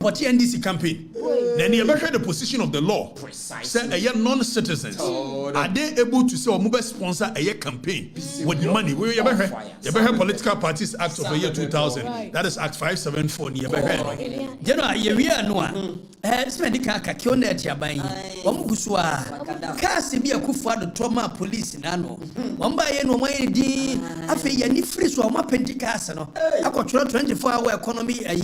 Party NDC campaign. Then you ever heard the position of the law. Say a non-citizens are they able to say or move sponsor a campaign with money? We ever heard Political Parties Act of the year 2000. That is Act 574. You ever heard? You know, you are no. Spend Kakio net yabai. Wamuguswa. Kasi be a kufa the trauma police nano. Wamba no way di. Afe yani free so ma pentikasa no. I control 24-hour economy a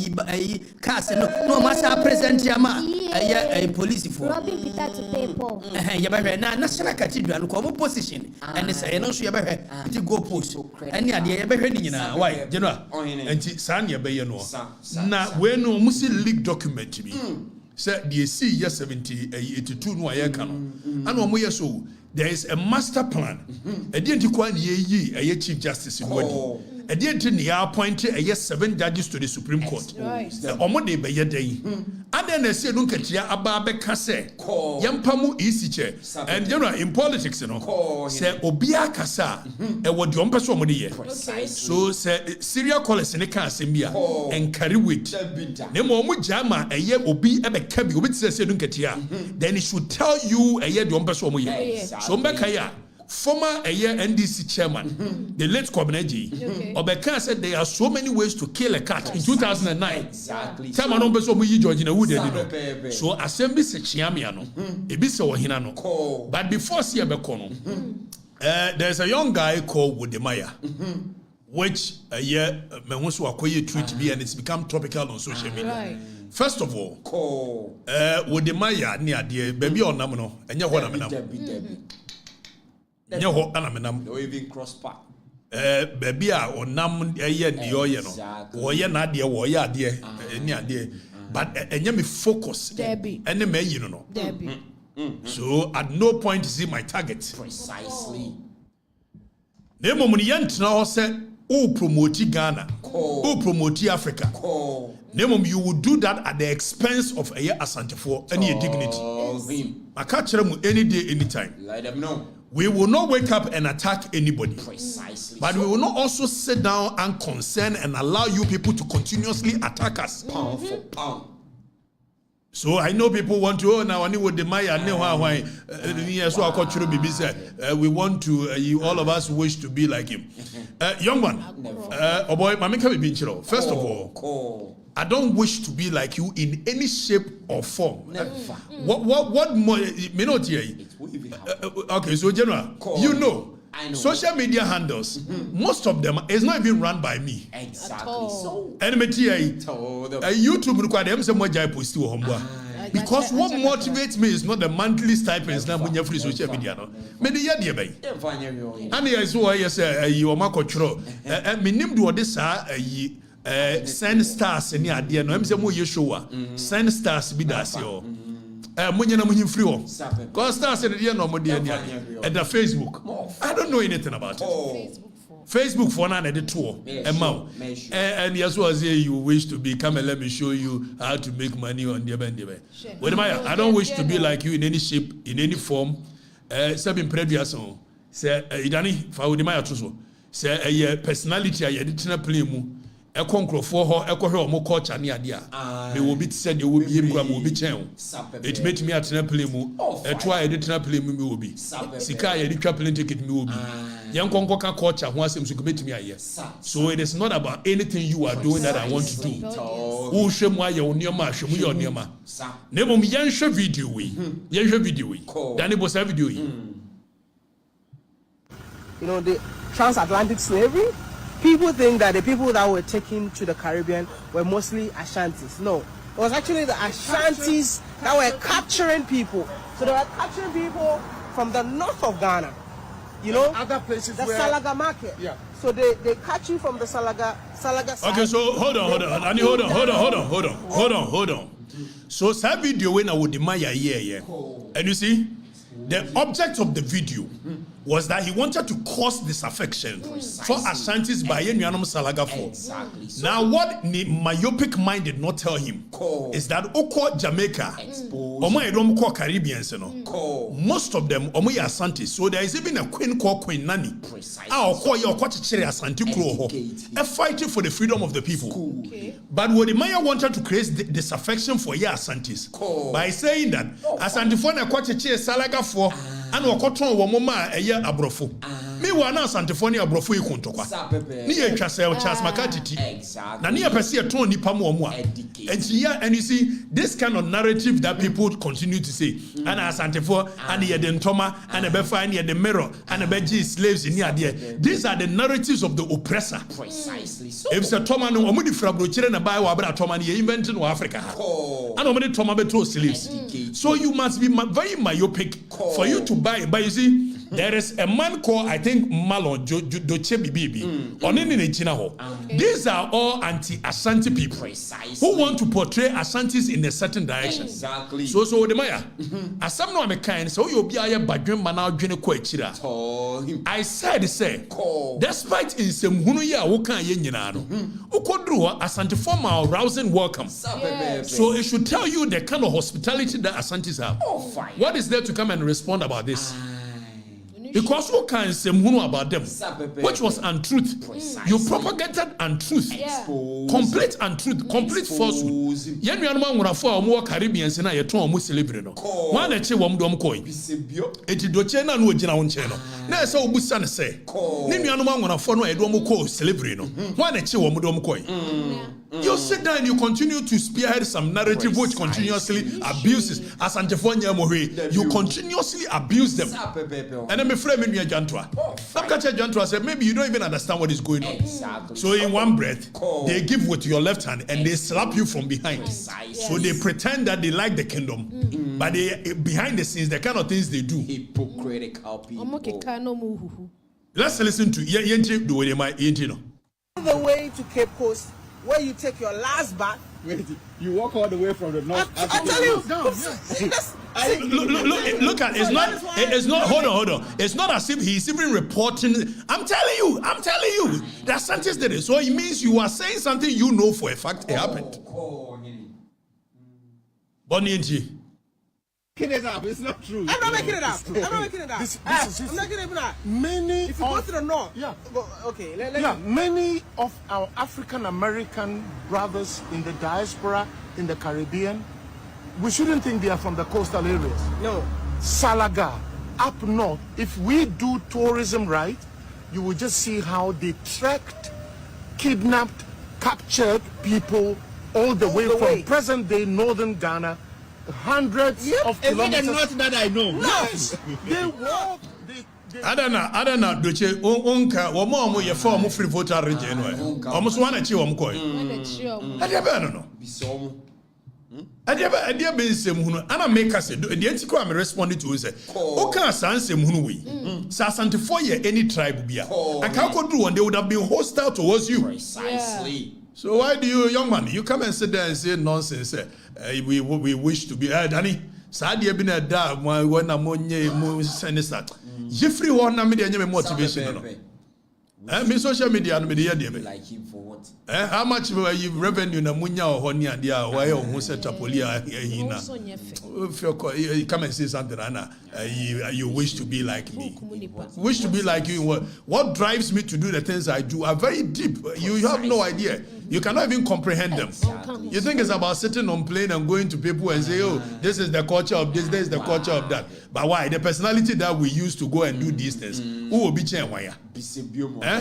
cast no matter present yama a police for. Robbing Peter to pay Paul. Yabai na national cathedral ko position and say no so yabai to go post. And ya yabai ni na why general. Enti san yabai no. Na we no musi leak document bi. Say the C year 82 no ayeka no. And omo yeso there is a master plan. E dey ntikwa na ye chief justice in Wadi. E dey nti ne appoint 7 judges to the Supreme Court. Omo dey be ye dey. And then they say no ketia aba be ka say yampamu isi che. And you know in politics you know say obia kasa e wodi ompe so omo dey ye. So say serial callers ne kan asem bia and carry weight. Ne mo omo jama eye obi e be ka bi obi tse say no ketia then it should tell you eye de ompe so omo ye. So mbeka ya former NDC chairman, the late Kwabneji, Obeka said there are so many ways to kill a cat in 2009. Exactly. So assembly sechiamiano, ebisa wahinano. But before Siabekono, there's a young guy called Wodemaya, which Menwusu tweet me and it's become topical on social media. Right. First of all, Wodemaya near dear baby or namino, and you're what I'm Nyo anamenam no even cross path baby a onam eye ni oye no wo ye na de wo ye ade ni ade but enye me focus ene me yi no so at no point see my target precisely na mom ni yentna ho se o promote Ghana o promote Africa na mom you would do that at the expense of a asantefo any dignity aka kire mu any day anytime let them know. We will not wake up and attack anybody. Precisely. But we will not also sit down and concern and allow you people to continuously attack us. Pound for pound. So I know people want to now Wodemaya we want to all of us wish to be like him. Young one. Oh boy, first of all, I don't wish to be like you in any shape or form. Never. What more may not hear? Okay, so General, you know, social media handles, most of them is not even run by me. Exactly. So. And YouTube require them some more jai post because what motivates me is not the monthly stipends now when you're free social media. No, maybe yeah, dear bay. And I saw yes, you are Marco Chro. Minim do this send stars in the idea. No, I'm saying more Yeshua. Send stars be das yo. Munya na muhim free because stars in the no more dear at the Facebook. I don't know anything about it. Facebook for now the tour and yes was here you wish to be come and let me show you how to make money on the band. Wodemaya, I don't wish to be like you in any shape, in any form. Sabin previous on say idani fa Wodemaya to so say a personality I didn't play mu e konkro for ho e kohwe omo culture ne ade a me will be said you will be him will be chen it made me at na play mu e try e didn't play mu me will be sika e did plane ticket me will be yan konko ka culture ho asem so commit me aye so it is not about anything you are doing that I want to do who shemu aye onioma hwemu ye onioma na mom yan hwe video we dan e bo sa video yi you know the transatlantic slavery. People think that the people that were taken to the Caribbean were mostly Ashantis. No, it was actually the Ashantis that were capturing people. So they were capturing people from the north of Ghana, you know, other places, the where Salaga market. Yeah. So they catch you from the Salaga side. Okay, so hold on. So that video when I would demand and you see, the object of the video was that he wanted to cause disaffection for Ashantis by Yenuanum Salagafo. Exactly. Now, what the myopic mind did not tell him is that Oko Jamaica, Omo Edom ko Caribbeans, most of them Omo Asantis. So there is even a queen called Queen Nani. Oko yo ko chichere Asanti kro ho. Fighting for the freedom of the people. But Wodemaya wanted to create disaffection for Ye Asantis by saying that Asantifo na ko chichere Salagafo and Okotron wo mama eye abrofo. Me wa na Asantifo ne abrofo ikuntokwa. Ni ye twase Charles Makatiti. Na ni apese eton nipa mo omo a. And you see this kind of narrative that people continue to say and Asantifo and ye den toma and ebefa and ye the mirror and ebeji slaves in here. These are the narratives of the oppressor. Precisely so. If se toma no omo di frabro chire na bai wa bra toma ni invent no Africa. And omo di toma beto slaves. So you must be very myopic for you to buy. But you see, there is a man called, I think, Malon Doche Bibi. These are all anti-Ashanti people who want to portray Ashantis in a certain direction. Exactly. So Wodemaya, as some no me kind, so you be a badwin mana dwene ko achira. I said, despite in some hunu ya wo kan ye nyina no, ukodru Asante formal rousing welcome. So it should tell you the kind of hospitality that Asantis have. What is there to come and respond about this? Because who can say about them, which was untruth. You propagated untruth, complete untruth, complete falsehood. Yen you know when for more Caribbeans na yeton omo celebrate no. One eche wom dom koi. Eti doche na no gina won che no. Na se obusa ne se. Ni nuanom when for no edom ko celebrate no. One eche wom dom koi. You sit down and you continue to spearhead some narrative which continuously abuses Asantefonya Mohwe. You continuously abuse them. And then me frame me Jantua. Some catch Jantua said maybe you don't even understand what is going on. Exactly. So in one breath, they give with your left hand and they slap you from behind. So they pretend that they like the kingdom, but they behind the scenes, the kind of things they do. Hypocritical people. Let's listen to Yenti do Wodemaya. The way to Cape Coast, where you take your last bath. Wait, you walk all the way from the north. I'm telling you. Look at it's not hold on. It's not as if he's even reporting. I'm telling you. That Sanchez did it. So it means you are saying something you know for a fact it happened. Bonnie and G. It up. It's not true. I'm not making it up. I'm not making it up. Many if you go to the north, many of our African American brothers in the diaspora in the Caribbean, we shouldn't think they are from the coastal areas. No. Salaga, up north. If we do tourism right, you will just see how they tracked, kidnapped, captured people all the way from present-day northern Ghana. Hundreds of kilometers. Not that I know. Yes. They walk. I don't know. Doche onka womo ye for mo free voter region no. Almost one achi wom koi. I don't know. I never been same hunu. Ana make us the entiko am responding to say. O kan san same hunu we. Sa Asantefoɔ yɛ any tribe bia. Aka ko do one they would have been hostile towards you. Precisely. So why do you, young man, you come and sit there and say nonsense? We wish to be. Danny, Sadia been a dad. When I'm on ye, sinister. Jeffrey won a media motivation. Me social media and media. Like him for what? How much you revenue na munya or honia dia? Why you set up polia hina? If you come and say something, Anna, you wish to be like me. Wish to be like you. What drives me to do the things I do are very deep. You have no idea. You cannot even comprehend them. You think it's about sitting on plane and going to people and say, oh, this is the culture of this is the culture of that. But why? The personality that we use to go and do these things. Who will be changed?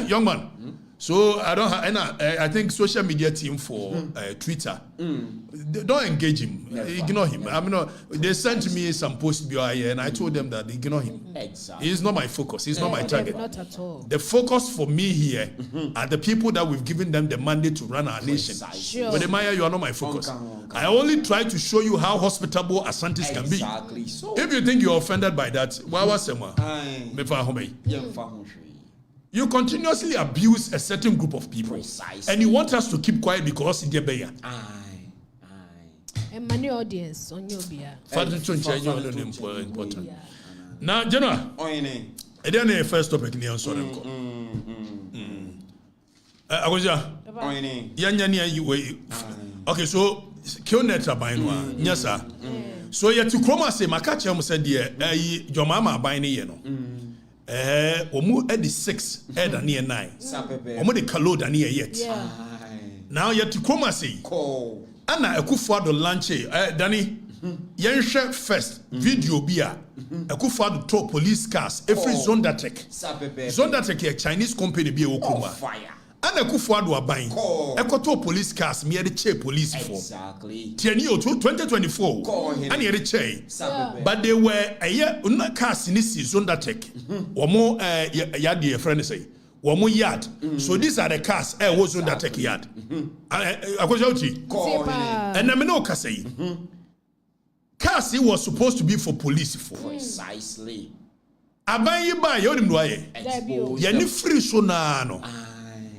Young man. So I don't have, and I think social media team for Twitter, don't engage him, ignore him. I mean, they sent me some post here, and I told them that ignore him. Exactly. He's not my focus. He's not my target. Not at all. The focus for me here are the people that we've given them the mandate to run our nation. Sure. Wodemaya, you are not my focus. I only try to show you how hospitable Asantis can be. Exactly. So if you think you're offended by that, you continuously abuse a certain group of people. Precisely. And you want us to keep quiet because it's there. And many audience on your beer. Important. Now, General, then the first topic ni answer them ko agoja yanya you okay so kionet aban no yes sir so yet to chroma say makache am said there jomama aban ne ye no omu edi 6 eda near 9 omu de kalo da near yet now yet to chroma say ana Akufo-Addo lunch Danny yenhwe first video bia Akufo-Addo to police cars every Zondatek a Chinese company be okuma ana Akufo-Addo aban ekoto police cars me de che police for tiani o 2024 ana ye che but they were cars ni si Zondatek omo ya de friend say womo yard so these are the cars was Zondatek yard akojauti and na me no ka say cars was supposed to be for police for precisely aban yi ba yo nim do aye ye ni free so na no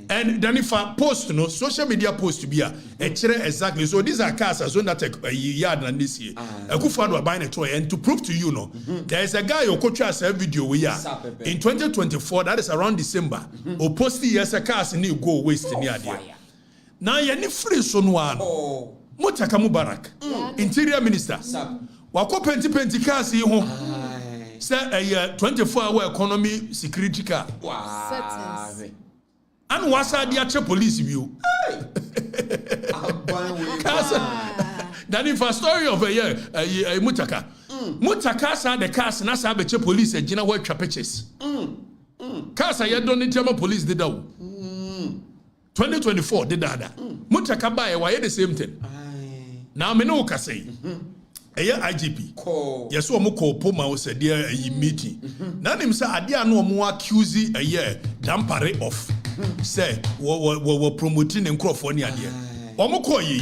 and then if I post no social media post to be exactly so these are cars as Zondatek yard na this year Akufo-Addo aban ne to and to prove to you no there is a guy who coach us a video we are in 2024 that is around December or post yes a cars ni go waste ni ade now ye ni free so no ano Mutaka Mubarak, Interior Minister. Wako penti cars yi ho. Say a 24-hour economy security car. Settings. And wasa dia che police view. Then if a story of a Mutaka. Mutaka sa the cars na sa be che police e gina wa twa pictures. Cars ya don ni tema police did that. 2024 did that. Mutaka buy why the same thing. Now me no ka say IGP yes o mo ko poma o said there meeting na nim say ade anu o mo accuse dampare off say we promoting nkrofo ni ade o mo ko yi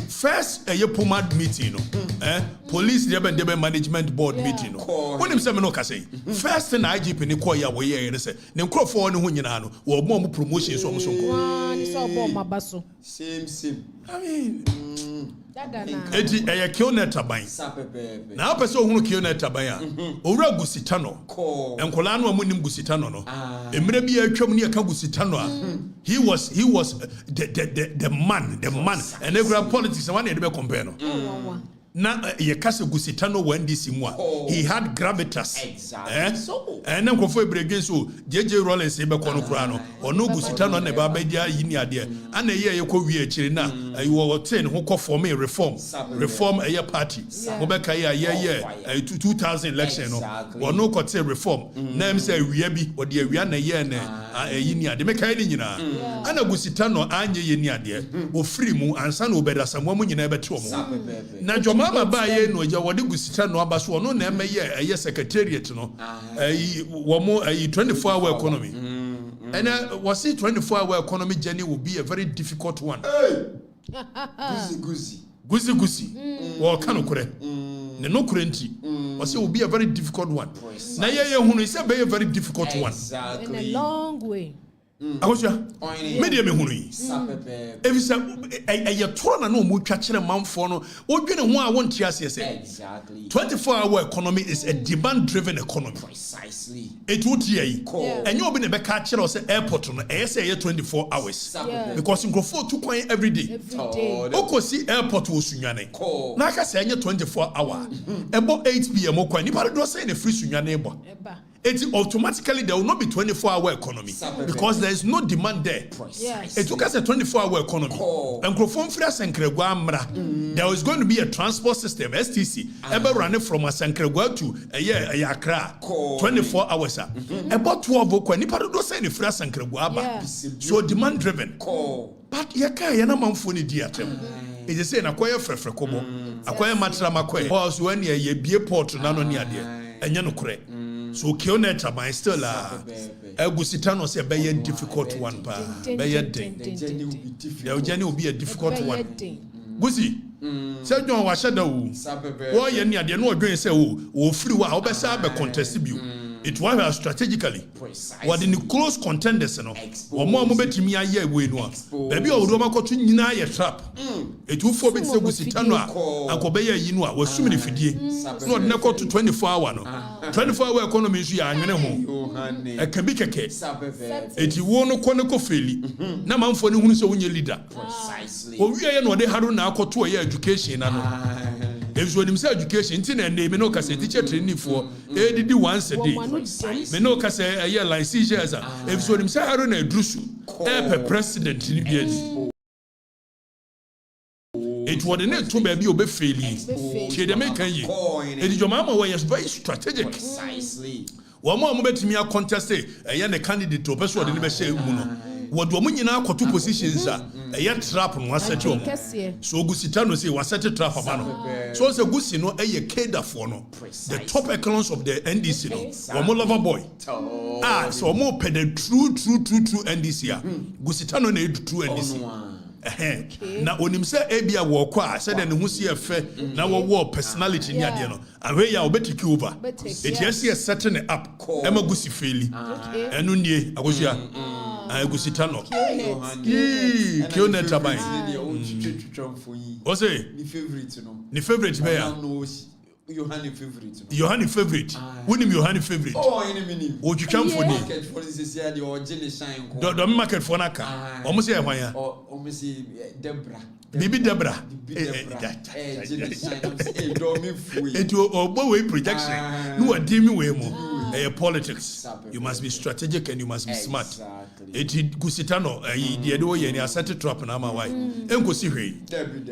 first poma meeting no police debe management board meeting no when him say me no ka say first na IGP ni ko ya we ye say ne nkrofo no ho nyina no wo mo promotion so mo so ko ni so bo mabaso same I mean Eti kionet aban. Na apese ohunu kionet aban a. Owura gusitano. Enkola no amunim gusitano no. Emre bi atwam ne aka gusitano a. He was the man. And every politics one dey be compare no. Na yekase gusitano when this mu a. He had gravitas. Exactly. And then kofo ebregen so JJ Rollins e be kono kura no. Ono gusitano na ba dia yini ade. Ana ye wie akiri na you 10 who call for me reform a party obeka ye 2000 election no or no court reform na em say we bi or the we na ye na yini ade meka ni nyina ana gusita no anye ye ni ade o free mu ansa na obeda samwa mu nyina beto mu na jomama ba ye no ja wode gusita no aba so no na em ye secretariat no wo mo 24-hour economy and was it 24-hour economy journey will be a very difficult one. Guzi. Well, kanokure. Ne no kurenti. Was it will be a very difficult one. Na ye hunu is a very difficult one. In a long way. Akosia. Media me hunu yi. If say e toro na no mu twa kire manfo no, odwene ho a won tiase say. Exactly. 24-hour economy is a demand driven economy. Precisely. It would ye. And you be ne be ka kire o say airport no, e say 24 hours. Because in grofo to kwan every day. Okosi airport wo sunwane. Na ka say 24 hour. Ebo 8 p.m. okwan ni ba do say ne free sunwane ebo. It automatically there will not be 24-hour economy because there is no demand there. It took us a 24-hour economy. There is going to be a transport system, STC, ever running from a Sankregwa to Accra, 24 hours. About 12 o'clock, nobody don't say any free Sankregwa. So demand driven. But yana manfoni diatem. It is saying acquire frefrekobo, acquire matramaque, or when ye be a port to nano near there, and yanokre. So kionet aban still Gusitano say be a difficult one pa be a ding. The journey will be a difficult one. Gusi say John wa shada wo ye ne ade no odwen say wo free wa obesa be contest bi It was strategically. What in the close contenders, no. Or more betimi aye we no. Baby odoma ko tu nyina ye trap. It will for bit say Gusitano and Kobeya yinwa was swimming fidie. No na ko to 24 hour no. 24-hour economy so ya anwene ho. E kan bi keke. Eti wo no ko feli. Na manfo ne hunu se wonye leader. Precisely. O wiye no de haro na akoto ye education na no. If you want education, me no kase teacher training for did once a day. Me no kase a year like seizures. If you want haro na drusu, president in the it was the to baby obe failing. She the make ye. It is your mama was very strategic. Precisely. One more betimi a contest a young candidate to person the say muno. What woman in our two positions are a trap and one set so Gusitano say was set a trap of so as a Gusino a Keda for no the top echelons of the NDC no one more lover boy so more ped true NDC Gusitano need true NDC na onim say ebia wo kwa said ne hu see efe na wo personality ni ade no ahwe ya obetiki over it yes setting it up ema Gusi feli enu nie agosua Gusitano Kionet Tabai Ose ni favorite bear Yohani favorite Winim Yohani favorite O you come for me the market for naka almost here why Debra Bibi Debra it will way projection no demi way more politics you must be strategic and you must be smart it Gusitano the do ye ni set trap na ma why enko si hwe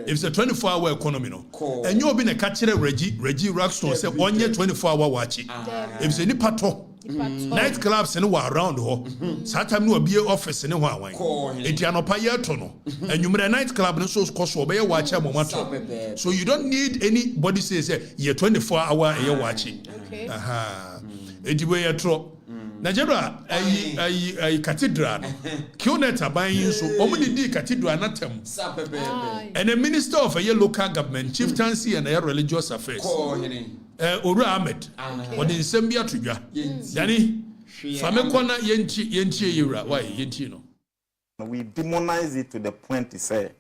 if it's a 24-hour economy no and you be na catch Reggie Rackstone say onye 24-hour watch if it's any pato night clubs and wa around ho satam no be office ne ho awan it anopa ye to no enwumre night club no so cost obey watch amomato so you don't need anybody say ye 24-hour ye watch Ediwe yetro Nigeria ay cathedral Kionet aban so omuni di cathedral natem and the minister of a local government chieftaincy and religious affairs Uru Ahmed or the Sembia Trigger Danny Famekona Yenchi Yura why Yenti no we demonize it to the point to say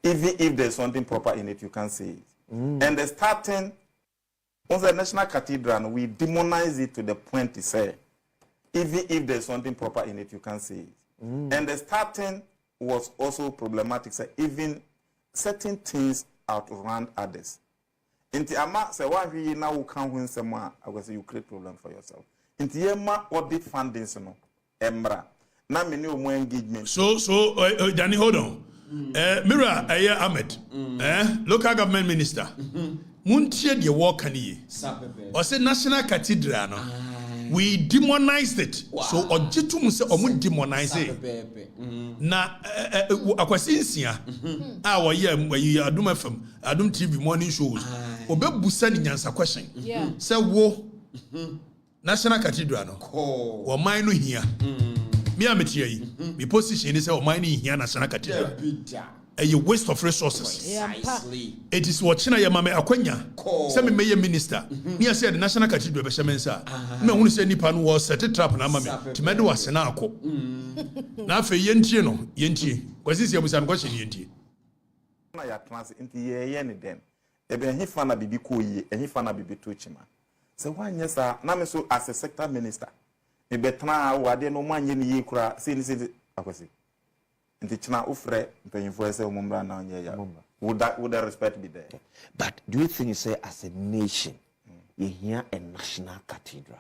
even if there's something proper in it you can't say it and the starting on the National Cathedral, we demonize it to the point to say, even if there's something proper in it, you can't say it. And the starting was also problematic. So even certain things outrun others. Inti ama say one we now can win someone, I will say you create problem for yourself. Inti yema audit funding no emra. Na me no more engagement. So Danny, hold on. Mira Ahmed, local government minister. Muntie de walk ani or say National Cathedral no we demonized it so ojitum say omu demonize it na akwasi nsia a wo ye Adum FM Adum TV morning shows obebusa ni nyansa question say wo National Cathedral no wo man no hia me ametia yi me position is say wo man no hia National Cathedral a waste of resources. It is what China Yamame Akwenya. Some may minister. Me said the National Cathedral Beshemensa. Me who say Nipan was set a trap na mame. Timedo was na ako. Na fe yenti no yenti. Was this your question yenti? Na ya transit into ye ni den. Ebe he fana bibi ko ye, he fana bibi to chima. So one yes na me so as a sector minister. Me betna wa de no manye ni ye kura say ni say akwasi. Would that respect be there? But do you think you say as a nation, you hear a national cathedral?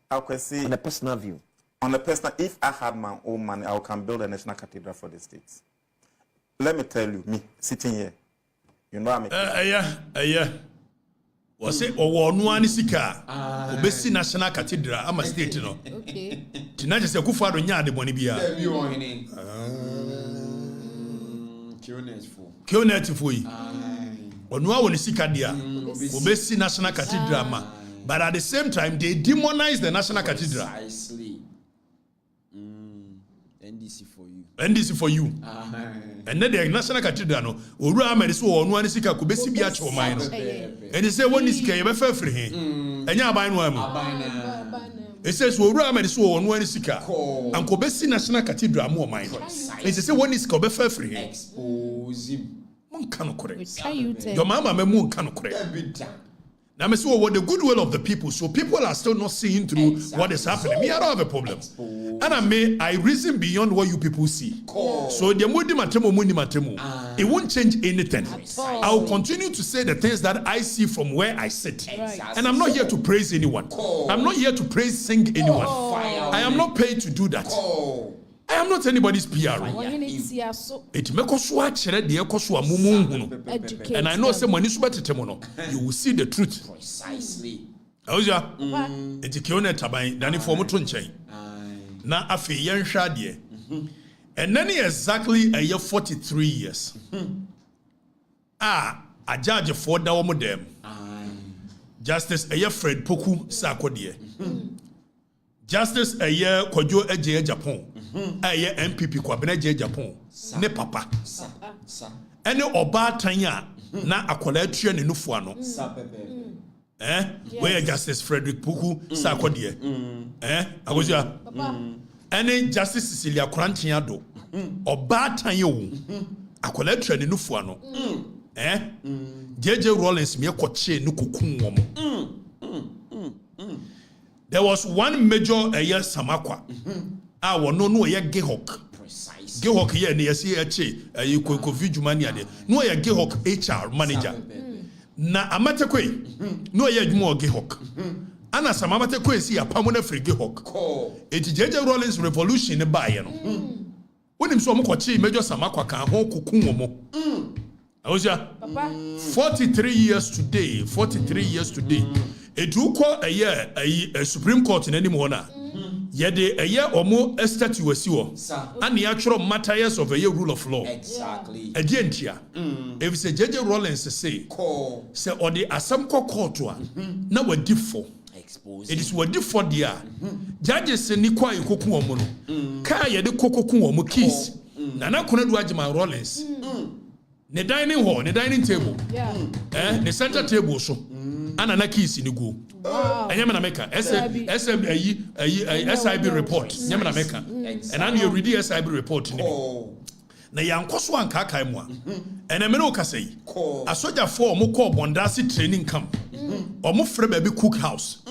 I can see on a personal view. On a personal, if I had my own money, I can build a national cathedral for the states. Let me tell you, me sitting here, you know I'm yeah. Was it or one sika obesi National Cathedral am a state no okay tinaje se kufado nya de boni bia Kionet fo yi onu a woni sika dia obesi National Cathedral ma but at the same time they demonize the National Cathedral NDC for you. And then the National Cathedral no owura amede so ono ani sika ko besi bia che o man no. And say one is sika ye be fa free he. Enya aban no am. It says owura amede so ono ani sika an ko besi National Cathedral mo o man no. It say one is sika be fa free he. Expose him. Mon kan okore. Your mama me mon kan okore. Now, I say, what the goodwill of the people, so people are still not seeing through what is happening. Me, I don't have a problem. And I reason beyond what you people see. So the it won't change anything. I will continue to say the things that I see from where I sit. And I'm not here to praise anyone. I'm not here to sing anyone. I am not paid to do that. I am not anybody's PR. And I know someone is better to you will see the truth. Precisely. And then exactly a year 43 years. A judge for them. Justice a year Fred Poku Sakodie. Justice a year Kwadwo Eje Japan. A year MPP Kwabena Japan. Ne papa. Ene oba tanya na akwala tue ne nufu ano. Where Justice Frederick Puku Sakodie. Agozua. Ene Justice Cecilia Krantia do. Oba tanya wo. Akwala tue ne nufu ano. JJ Rollins me kwache no kokun wo mo. There was one major Samakwa. No ye Gehok. Gehok here near CHA, you could Jumania. No ye Gehok HR manager. Na Amatekwe, no ye more Gehok. Anna Samatekwe see a permanent free Gehok. It's JJ Rollins revolution in Bayern. When him so much major Samakwa can hold Kukumo. I was 43 years today. 43 years today. It took a year a Supreme Court in any morning. Yet a year or more a statue was you. And the actual matters of a year rule of law. Exactly. A gentia. If it's a JJ Rollins say, or the Asamko court one. Now we're different. It is what different dear. Judges say Nikwa Kokuomono. Kaya de Kokokuomo kiss. Nana couldn't watch my Rollins. The dining hall, the dining table, the center table so, and an keys in the go. And Yamana Mecca, SIB report, Yamana Mecca, and I'm your ready SIB report. Na Yankoswa and Kakaimwa, and a Menoka say, a soldier for Moko Bondasi training camp, or Mufre baby cookhouse.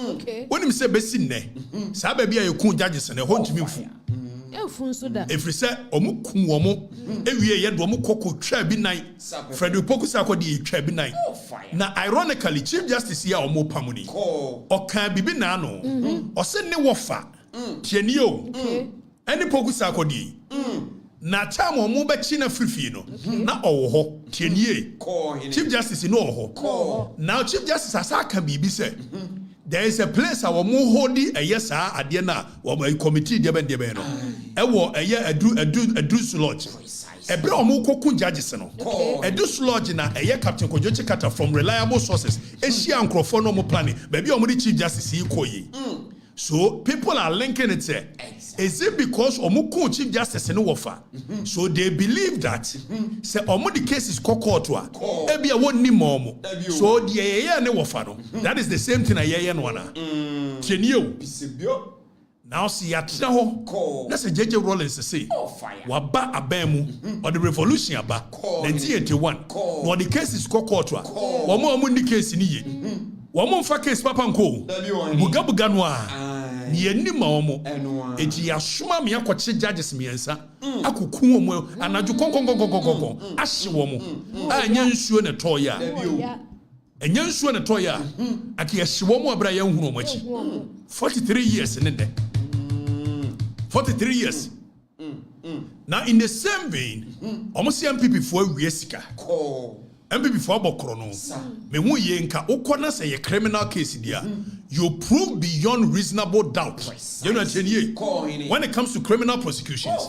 When him say Bessine, Sababy, you couldn't judges and a haunt me. If we say Omuku Womo, every year Womuko Trebi night, Frederick Pokusakodi Trebi night. Now, ironically, Chief Justice here or more Pamuni, or can be Binano, or send the Wafa, Tienio, any Pokusakodi. Na chamo Muba China Frifino, na Oho, Tienie, Chief Justice in Oho. Now, Chief Justice Asaka Bibi said. There is a place our muhodi a yes at Diana or a committee debeno. A year a Druce Lodge. A Bromuko judges. A Druce Lodge in a year Captain Kojochi Kata from reliable sources. A Shian Crofonomo planning, maybe only Chief Justice Ikoyi. So people are linking it. Is it because Omuku Chief Justice in Wafa? So they believe that say the case is kokotwa. Ebi a won ni momo. So the yeye ne Wafano. That is the same thing a yeye nwana. Chenio. Now see atina ho. That's a JJ Rollins say. Waba abemu or the revolution aba. 1981. No the case is kokotwa. Omo the case ni ye. Woman for case papa nko bugabuganwa ye ni ma omo eti asuma me akwache judges miensa akuku omo anaju konkon ahye womo anya nsuo ne toya anya nsuo ne toya aki ahye womo abra ya nhunu omo achi 43 years ne de 43 years. Now in the same vein almost MPP for wiesika MPP for Bokrono. Me hu ye nka ukona say a criminal case dia. You prove beyond reasonable doubt. You know when it comes to criminal prosecutions,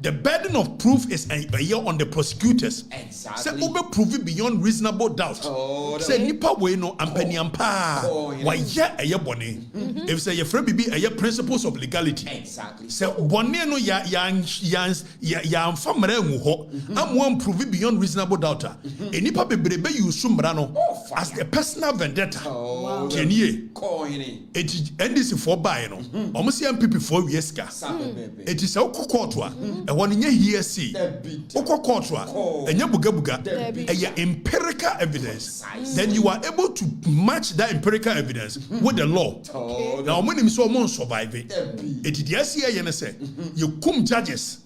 the burden of proof is a year on the prosecutors. Exactly. Say over prove it beyond reasonable doubt. Say nipa we no ampani ampa. Why yeah a year bone? If say your friend be a year principles of legality. Exactly. Say bone no ya famre ho. Am one prove it beyond reasonable doubt. E nipa bebrebe you sumra no as the personal vendetta. Kenye. And this for buy no. Almost MPP for yeska. It is a court. One in here see court and buga empirical evidence. Then you are able to match that empirical evidence with the law. Now when him so mon survive it is yes here say you come judges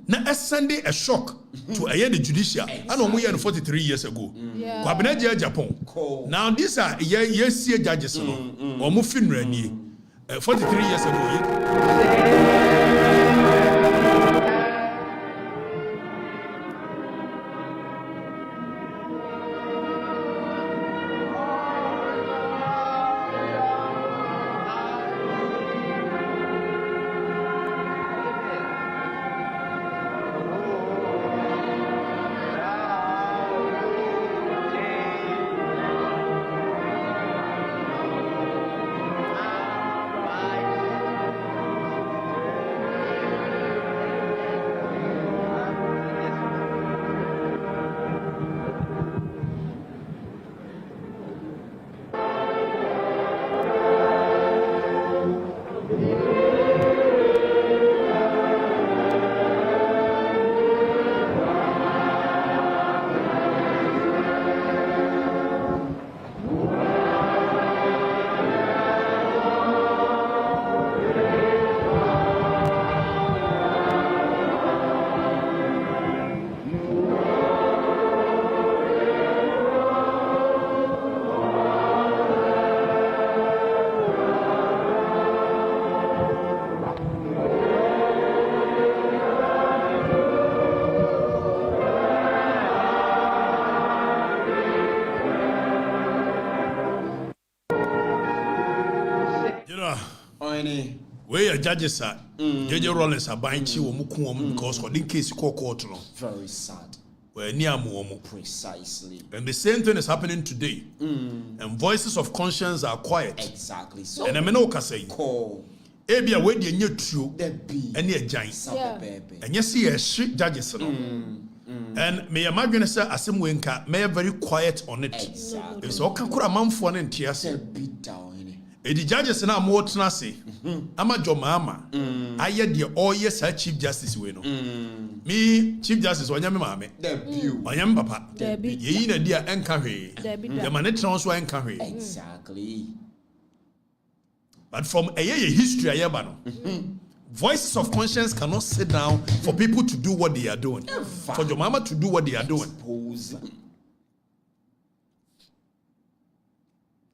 na sending a shock to the judicial and on 43 years ago. Kwabena Japan. Now these are yes here judges no or mo finra ni 43 years ago. Where judges are, JJ Rollins are buying chiwo muku because for the case court no. Very sad. Where near muomo. Precisely. And the same thing is happening today. And voices of conscience are quiet. Exactly. So and I mean no say. Ebia we dey nye true. And ye giant. And you see a street judges no. And me imagine say asem we nka me very quiet on it. Exactly. It's all kakura manfo ne ntiase. Beat down. The judges na mo tena se ama Mahama aye de all yes chief justice we no me chief justice onya me maame onya me papa ye na dia enka hwe the man tena so enka hwe exactly. But from a history aye ba no voices of conscience cannot sit down for people to do what they are doing, for Mahama to do what they are doing.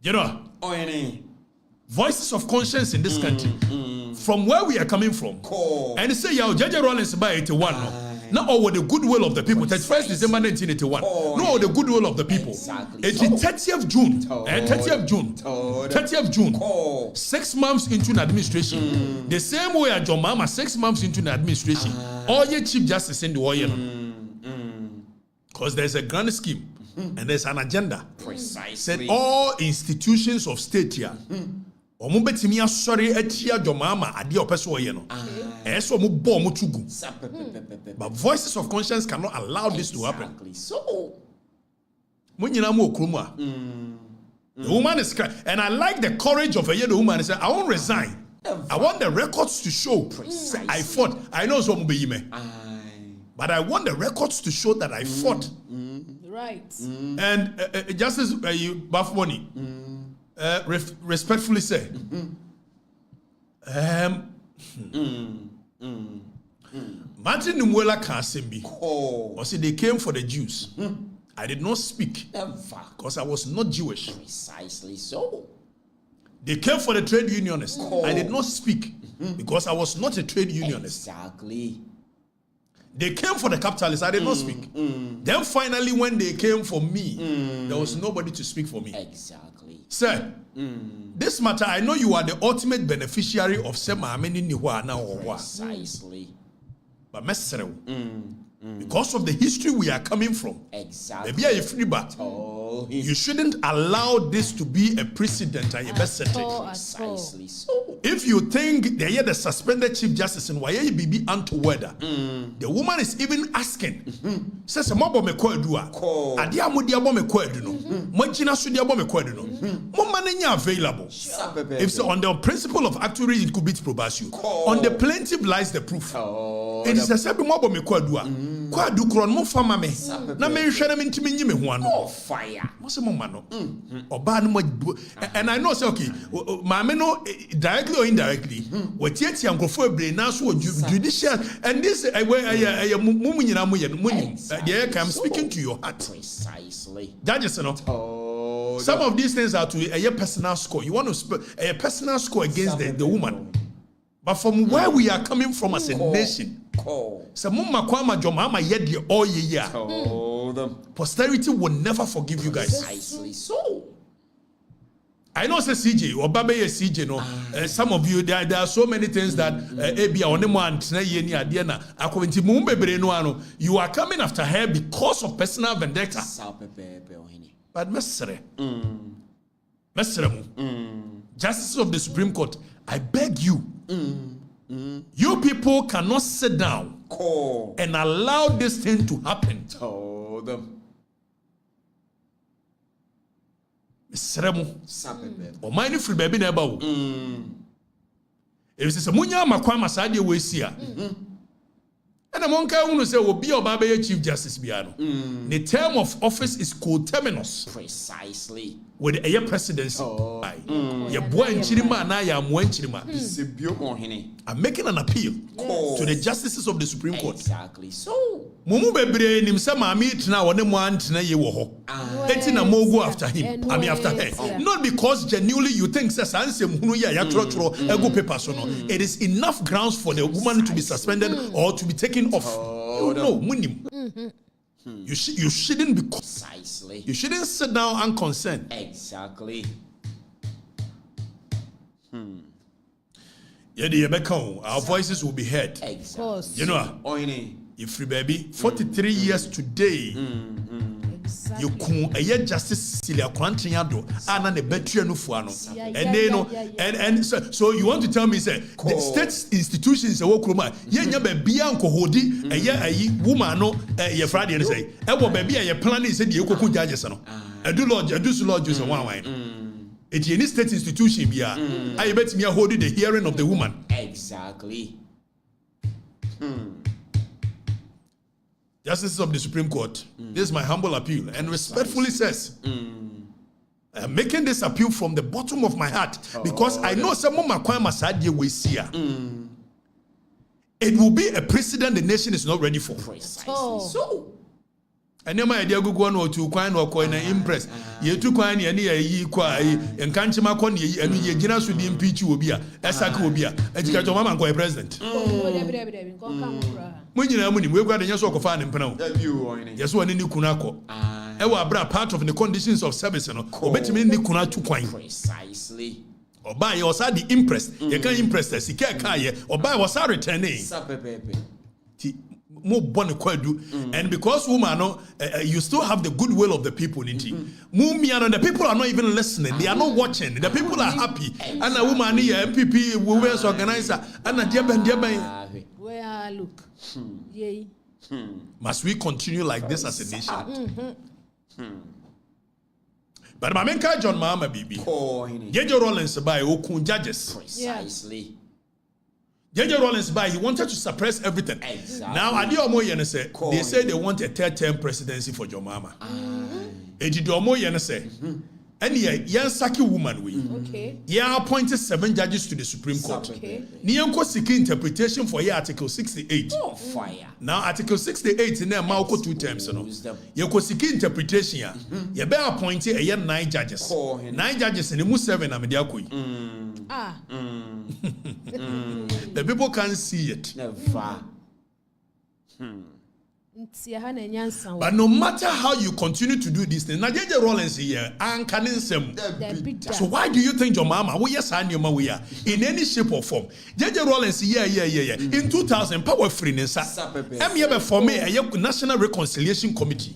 You know, voices of conscience in this country, from where we are coming from, and say, "Yo, JJ Rollins by 81, no, not all with the goodwill of the people." 31st December 1981, no, the goodwill of the people. It's the 30th June, 30th June, 6 months into an administration, the same way as Mahama 6 months into an administration, all your chief justice in the warrior, because there's a grand scheme and there's an agenda. Precisely. Said all institutions of state here. Omo betimi asori atia Mahama ade opeso oye no eso mo bo mo tugu, but voices of conscience cannot allow this to happen. So mo nyina mo okrum a the woman is crying, and I like the courage of the woman. Say I won't resign. I want the records to show I fought. I know so mo be me, but I want the records to show that I fought. Right. And Justice Bafwani respectfully say, Martin Numwela Kasimbi, or say they came for the Jews. I did not speak because I was not Jewish. Precisely so. They came for the trade unionists. I did not speak because I was not a trade unionist. Exactly. They came for the capitalists. I did not speak. Then finally, when they came for me, there was nobody to speak for me. Exactly. Sir, this matter, I know you are the ultimate beneficiary of Sema Ameni Niwa now or what. Precisely. But mesrew. Because of the history we are coming from. Exactly. Maybe a free bat. You shouldn't allow this to be a precedent and you best set it. Precisely so. If you think they are the suspended Chief Justice and why you be untoward, the woman is even asking, says a mob of me quadua, a dear Mudia bomb quadino, Machina Sudia bomb quadino, Momania available. If so, on the principle of actuary, it could be probation. On the plaintiff lies the proof. It is a separate mob of me quadua. Kwadu kron mo fama me na me hwere me ntimi nyi me ho ano Fire. mo se mo ma no oba no mo and I know say okay maame no directly or indirectly watiatia nkofo ebre na so judicial and this mumu nyina mo ye no munim I'm speaking to your heart. Precisely. Judges no some of these things are to a personal score. You want to a personal score against the woman. But from where we are coming from as a nation, posterity will never forgive you guys. Precisely so. I know say CJ or Babe CJ no. Some of you there are so many things that you are coming after her because of personal vendetta. But Mesre, Justices of the Supreme Court, I beg you. You people cannot sit down and allow this thing to happen. Omani free baby na bawo. If it's a munya makwa masade we sia. And among ka say obi oba be Chief Justice biano. The term of office is coterminous. Precisely. With a presidency. Your boy in Chirima na ya mo in Chirima. I'm making an appeal to the justices of the Supreme Court. Exactly so. Mumu bebre nim say maami tena wone mo antena ye wo ho. Enti na mo go after him. I mean after her. Not because genuinely you think say sansem hunu ya trotro ego paper so no. It is enough grounds for the woman to be suspended or to be taken off. No, munim. You shouldn't be precisely. You shouldn't sit down unconcerned. Exactly. Our voices will be heard. Exactly. You know, if free baby, 43 years today. You kun Justice Cecilia Kwantinyado ana ne betria no fuano and so you want to tell me say the state institutions e wo kroma ye nya ba bia nkohodi ayi woman no ye Friday say e wo ba bia ye plan say de ekoku judges no edu lodge say wan it any state institution bia ayi betimi hold the hearing of the woman. Exactly. Justices of the Supreme Court, this is my humble appeal and respectfully says, I'm making this appeal from the bottom of my heart because I know some of my Masadie we see. It will be a precedent the nation is not ready for. Precisely so. And then my idea go one or two coin or coin and impress. Ye two coin ye ye kwa Nkansah makon ye and ye jina should impeach you obia, Esaka obia, educator mama ko president. When you know we got the yaso kofa ne mpena. Yes one ni kuna ko. E wa bra part of the conditions of service no. Obetimi ni kuna tu kwan. Precisely. Oba ye osa the impress. Ye can impress the sika ka ye. Oba was returning. More born Kwadwo, and because woman, you still have the goodwill of the people. And the people are not even listening; they are not watching. The people are happy. And a woman here, MPP, women's organizer, and a diaba. Where look, yay. Must we continue like this as a nation? But my main guy, John Mahama, baby, J.J. Rollins by Okun judges. Precisely. J.J. Rollins by he wanted to suppress everything. Exactly. Now Adi Omoyene say they say they want a third-term presidency for John Mahama. Edi Omoyene say, any Yansaki woman we. Okay. Yeah, appointed 7 judges to the Supreme Court. Okay. Niyanko seeking interpretation for Article 68. Oh, fire. Now Article 68 in there Malco 2 terms. You could seek interpretation. You better appoint 9 judges. 9 judges in the 7 Amediakui. The people can't see it. Never. But no matter how you continue to do this thing, now JJ Rollins here, and can so why do you think your mama we yes and your mama we are in any shape or form? JJ Rollins yeah. In 2000, power free nessa. For me a National Reconciliation Committee.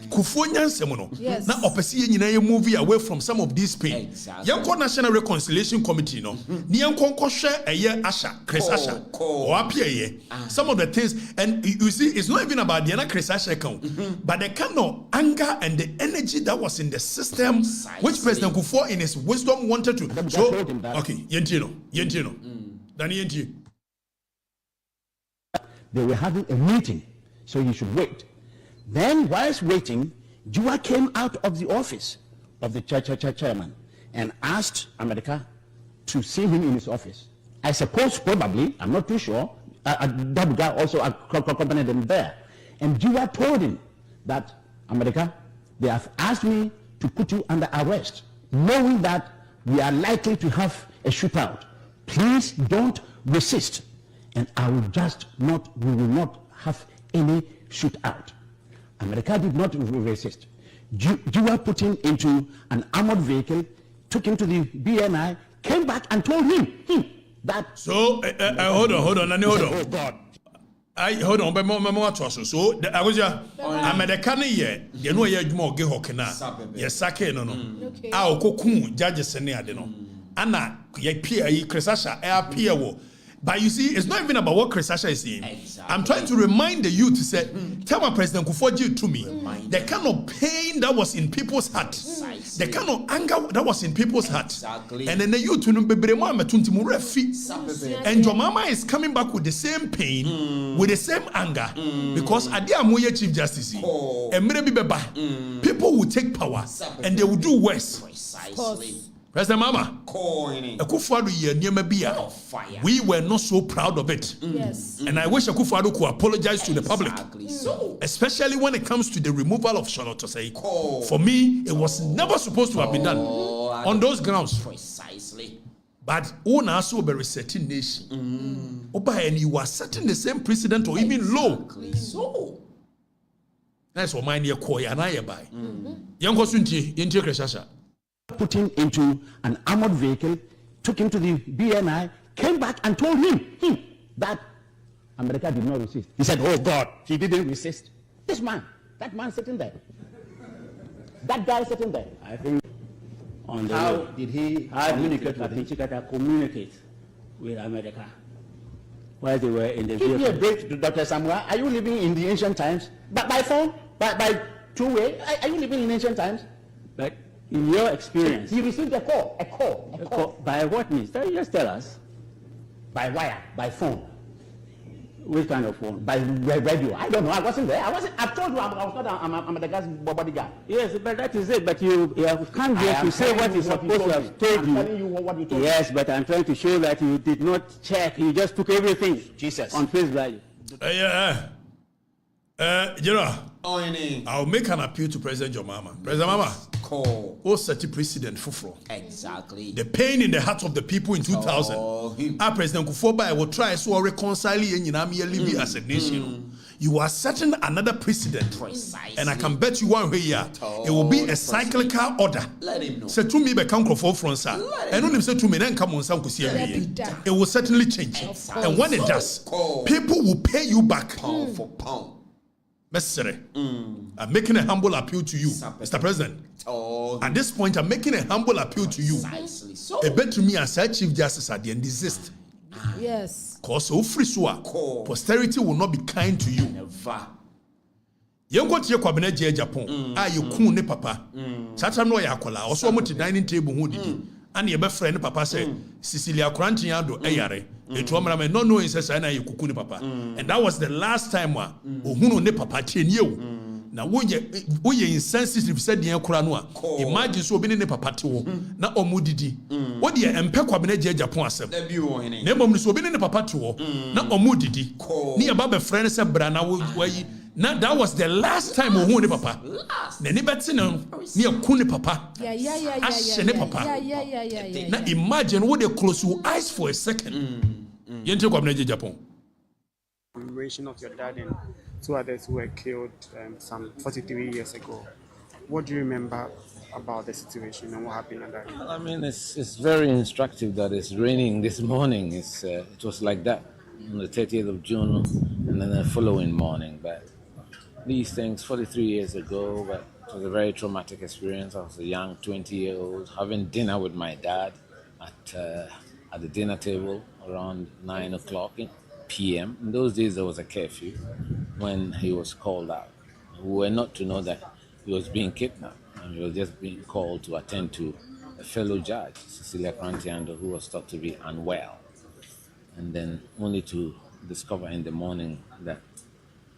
Kufonya nsemono. Na opesi nyina ye movie away from some of these pain. Yanko National Reconciliation Committee no. Ni yanko hwe eye Asha, Chris Asha. O apia ye. Some of the things and you see it's not even about the Chris Asha account, but the kind of anger and the energy that was in the system which President Kufuor in his wisdom wanted to so okay, yentino. Danny yenti. They were having a meeting, so you should wait. Then, whilst waiting, Jua came out of the office of the chairman and asked America to see him in his office. I suppose, probably, I'm not too sure, that guy also accompanied them there. And Jua told him that, America, they have asked me to put you under arrest, knowing that we are likely to have a shootout. Please don't resist, and we will not have any shootout. America did not resist. Jua put him into an armored vehicle, took him to the BNI, came back and told him that. So, hold on. Oh God. Hold on, but so I was America ye no ye adwuma oge hokena ye sake no okokun judges ne ade no ana ye pia yi Krisasha pia wo. But you see, it's not even about what Chris Asha is saying. Exactly. I'm trying to remind the youth to say, tell my President Kufuor to me, the kind of pain that was in people's heart, the kind of anger that was in people's heart. And then the youth, and your mama is coming back with the same pain, with the same anger, because Adia Moye Chief Justice, and people will take power and they will do worse. President Mama, we were not so proud of it. Yes. And I wish Akufo-Addo could apologize to the public. Especially when it comes to the removal of Charlotte Osei. For me, it was never supposed to have been done on those grounds. Precisely. But one also be resetting nation. And you are setting the same precedent or even low. So. That's what mine here koi and I buy. Yanko Sunti, Yenti Kreshasha. Put him into an armored vehicle, took him to the BNI, came back and told him that America did not resist. He said, oh God, he didn't resist. That man sitting there. That guy sitting there. I think on the how did he communicate with America while they were in the vehicle? Give me a break, Dr. Samuel. Are you living in the ancient times? But by phone? By two-way? Are you living in ancient times? But in your experience, he received a call. By what means? Just tell us. By wire, by phone. Which kind of phone? By radio. I don't know. I wasn't there. I've told you I'm the guy's bodyguard. Yes, but that is it. But you can't get to say what he's supposed to have told you. I'm telling you what you told me. Yes, but I'm trying to show that you did not check. You just took everything. Jesus. On face value. I'll make an appeal to President John Mahama. President Mahama, who set a precedent for exactly the pain in the hearts of the people in 2000. President Kufuor will try to reconcile you as a nation. You are setting another precedent. Precisely. And I can bet you one way here, it will be a cyclical order. Let him know. Say to me, become from sir. And when you say to me, then come on, some could see it will certainly change. And when it does, people will pay you back pound for pound. Necessary. I'm making a humble appeal to you, Mr. President. At this point, I'm making a humble appeal to you. So. A bet to me as Chief Justice at the end desist. Yes. Because so free posterity will not be kind to you. Never. You go to your cabinet Japan. You cool ne papa. Chacha no yakola. Also mo to dining table who did. And your best friend papa said, Cecilia Krantiado Eyare. It was no knowing says I you kukuni papa. And that was the last time who ne papa 10 you. Now when you insensitive said the Kuranoa, imagine so being ne papa to na omudidi. What the empe cabinet Japan accept. Nemo so being ne papa to na omudidi. Near Baba friend said Brana way. Now that was the last time who ne papa. Nene betina near kuni papa. Now imagine what they close your eyes for a second. Yente kwa mneje Japan. Commemoration of your dad and 2 others who were killed some 43 years ago. What do you remember about the situation and what happened under it? I mean, it's very instructive that it's raining this morning. It was like that on the 30th of June and then the following morning. But these things, 43 years ago, but it was a very traumatic experience. I was a young 20-year-old having dinner with my dad at the dinner table around 9 o'clock p.m. In those days, there was a curfew when he was called out. We were not to know that he was being kidnapped, and he was just being called to attend to a fellow judge, Cecilia Krantiando, who was thought to be unwell, and then only to discover in the morning that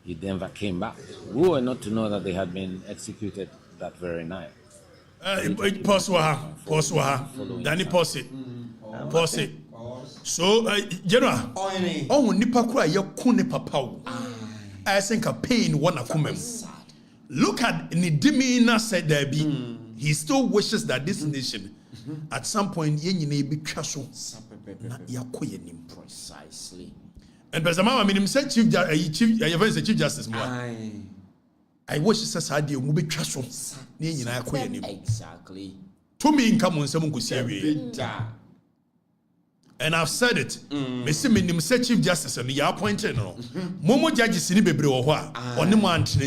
he never came back. We were not to know that they had been executed that very night. Pause. Danny, pause it. So, General, oh, nipa kura yakune papa. I think a pain wanna come. Look at Nidimina said there be. He still wishes that this nation, at some point, yenye be castle. Precisely. And Bezama, I mean, himself Chief Justice. I wish says I did be castle. Exactly. To me, come on, someone could say. And I've said it. Mr. Minim said Chief Justice and you are appointed. Momo judges in Bebre or on the mountain.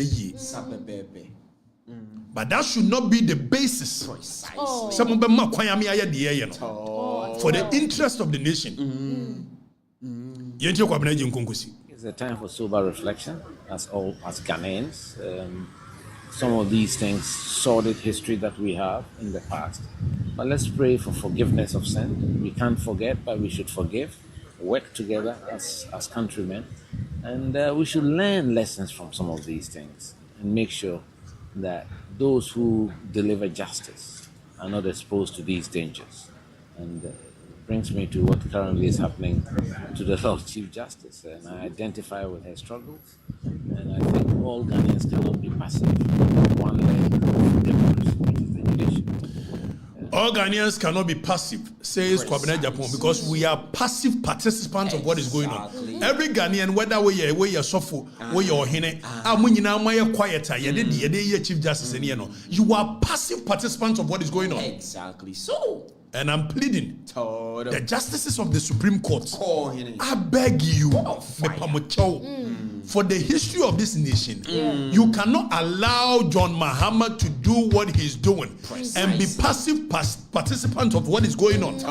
But that should not be the basis. Some of them for the interest of the nation. It's a time for sober reflection, as Ghanaians. Some of these things, sordid history that we have in the past. But let's pray for forgiveness of sin. We can't forget, but we should forgive, work together as countrymen, and we should learn lessons from some of these things and make sure that those who deliver justice are not exposed to these dangers. And brings me to what currently is happening to the Lord Chief Justice. And I identify with her struggles. And I think all Ghanaians cannot be passive. One leg of democracy, which is the judicial. All Ghanaians cannot be passive, says Kwabena Japan, because we are passive participants of what is going on. Every Ghanaian, whether we are sofu, we are hine, quieter, Chief Justice, you are passive participants of what is going on. Exactly. So. And I'm pleading, the justices of the Supreme Court, I beg you, for the history of this nation, you cannot allow John Mahama to do what he's doing and be passive participant of what is going on.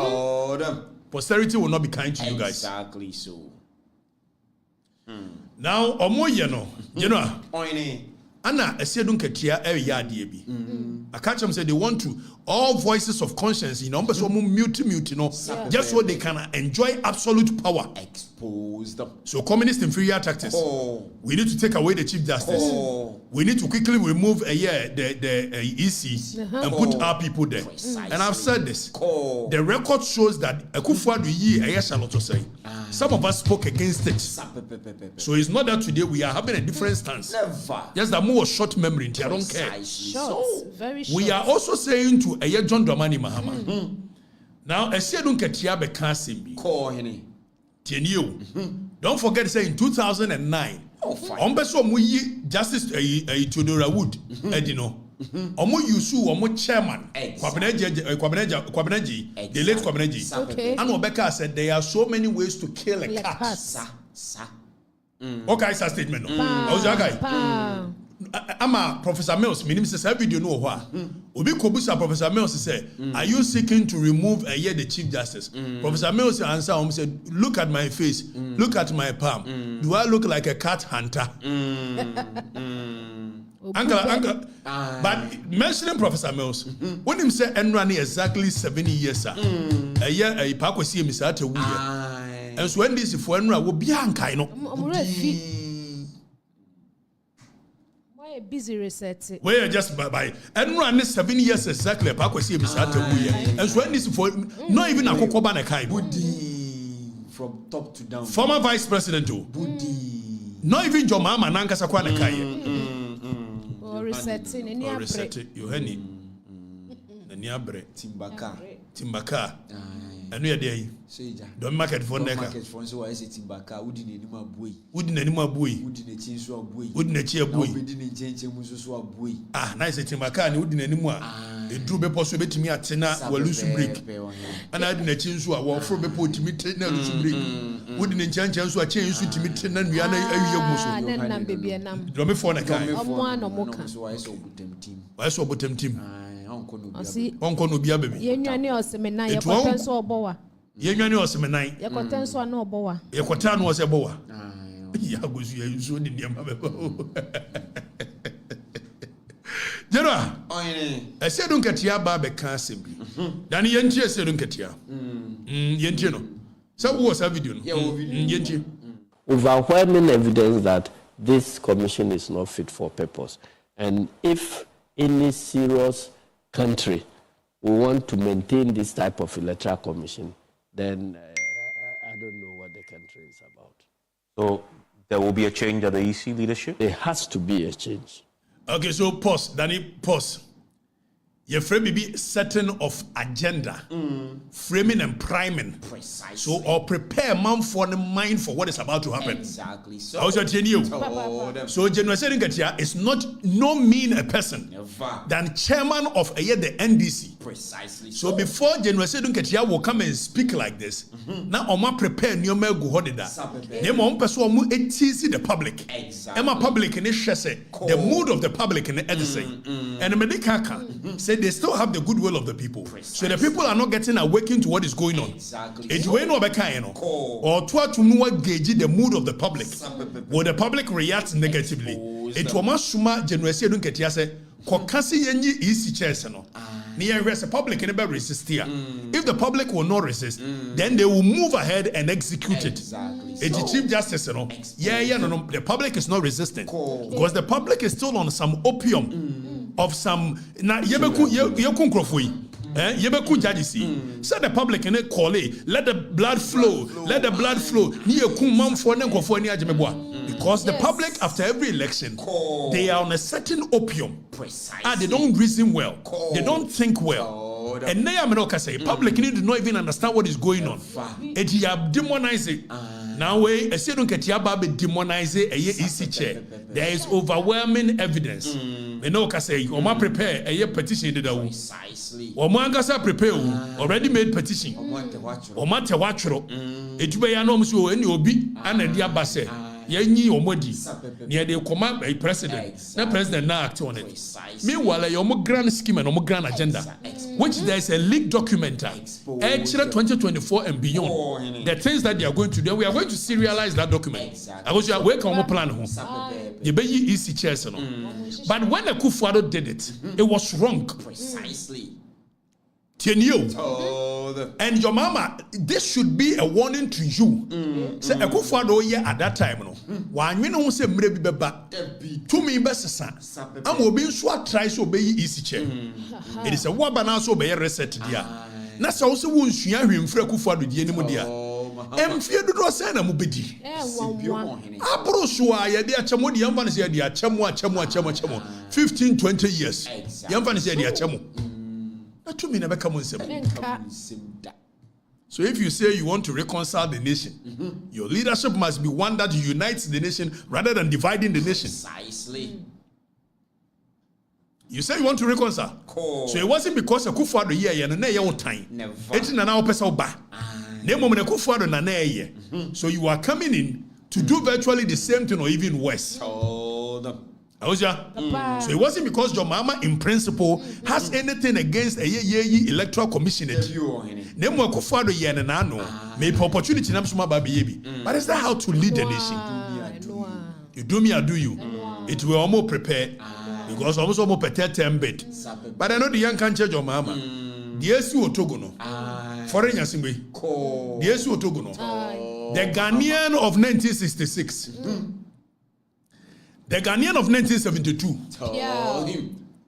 Posterity will not be kind to you guys. Exactly so. Now, Anna, Esiedun Ketia, Yadi. I catch them say they want to all voices of conscience, mute, just so they can enjoy absolute power. Expose them. So, communist inferior tactics. We need to take away the Chief Justice. We need to quickly remove the EC and put our people there. And I've said this. The record shows that some of us spoke against it. So it's not that today we are having a different stance. Never. Just that more short memory. I don't care. Short, very short. We are also saying to John Dramani Mahama. Now, Esiedun Ketia Bekasimbi. Don't forget to say in 2009, Justice Theodora Wood, Omo Yusu, Omo Chairman, Kwabeneji, the late Kwabeneji. And Obeka said there are so many ways to kill a cat. Okay, it's a statement. I'm a Professor Mills, meaning says every video know what. Obi Kobusa Professor Mills said, are you seeking to remove the Chief Justice? Professor Mills answered, said, look at my face, look at my palm. Do I look like a cat hunter? Uncle, but mentioning Professor Mills, when him say Enrani exactly 70 years, a year a park was here, Mr. And so when this is for Enra will be unkind. Busy research. We're just by and run 7 years exactly. A park was here, Mr. And so when this for not even a Kokobana Kai from top to down. Former Vice President too. Not even your mama Nkansah Kwana Kai. Or resetting any you henny. Timbaka. anu ya dey don market for neka market for so why say timbaka udi na nimu abuyi udi na nimu abuyi udi na chi so abuyi udi na chi abuyi na udi na chenche mu so abuyi na say timbaka ni udi na nimu a edru be poso betimi atena walusu break ana udi na chi nso a wo fro be po timi tena walusu break udi na chenche nso a chen nso timi tena nua na awiye mu so na bebia nam do me for na kai omo ano moka so why so obutem team onko no bia baby yenwane osemenan yekoten so obowa yenwane osemenan yekoten so na obowa yekota no ose bowa ya gozu ya yuso ni niam baba jera ese dun katia ba be kan sembi dan yentie ese dun katia yentie no so wo sa video no yentie overwhelming evidence that this commission is not fit for purpose, and if any serious country we want to maintain this type of electoral commission, then I don't know what the country is about. So there will be a change at the EC leadership? There has to be a change. Okay, so pause, Danny, pause. Your frame be setting of agenda, framing and priming. Precisely. So, or prepare man for the mind for what is about to happen. Exactly. So, how's that you? So, General Sedinkatia is no mean a person than chairman of the NDC. Precisely. So, before General Sedinkatia will come and speak like this, now Oma prepare new me go hold that. Name on person mu etisi the public. Exactly. Emma public in the mood of the public in the editing. And the medical say they still have the goodwill of the people. So the people are not getting awakened to what is going on. Exactly. It's when or to know gauge the mood of the public. Will the public react negatively? It will masuma generation don't get say kokasi yenyi easy chairs no. Near the public can never resist here. If the public will not resist, then they will move ahead and execute it. Exactly. It's the Chief Justice, no. No. The public is not resistant because the public is still on some opium of some. Na yebeku krofui. Yebeku judges. So the public can call it. Let the blood flow. Let the blood flow. Because the public, after every election, they are on a certain opium. They don't reason well. They don't think well. And they are say public need to not even understand what is going on. And you have demonized it. Now, I say don't get yababe demonize a easy chair. There is overwhelming evidence. Me no ka say Oma prepare a petition did Precisely. Oma angasa prepare already made petition. Oma te watchro. Etube ya no mso eni obi ana dia base. Yenyi omodi. Near the command a president. The president now act on it. Meanwhile, your grand scheme and grand agenda, which there is a leaked document, actually 2024 and beyond. The things that they are going to do, we are going to serialize that document. I was your work on plan home. You be easy chairs, no. But when the Kwadwo did it, it was wrong. Precisely. And your mama, this should be a warning to you. Say Kwadwo at that time, no. Why me no say mre bi beba. To me best son. Am obi so try so be easy chair. It is a waba na so be reset dia. Na so wo nsua hwemfra Kwadwo die nimu dia. Emfie dodo say na mu bedi. Abro so a ye dia chemo dia mfa ne say dia chemo 15-20 years. Ye mfa ne say dia chemo. So if you say you want to reconcile the nation, your leadership must be one that unites the nation rather than dividing the nation. Precisely. You say you want to reconcile. So it wasn't because of Kwadwo here and na time. It's na na opesa oba. Na mom na Kwadwo na here. So you are coming in to do virtually the same thing or even worse. So it wasn't because your mama in principle has anything against a electoral commission. Nemo Kwadwo ye na no may opportunity na suma ba be. But is that how to lead the nation? You do me, I do you. It will almost prepare because almost prepare 10 bit. But I know the young can't change your mama. The SU Otogono. Foreign Yasimbe. The SU Otogono. The Ghanaian of 1966. The Ghanaian of 1972.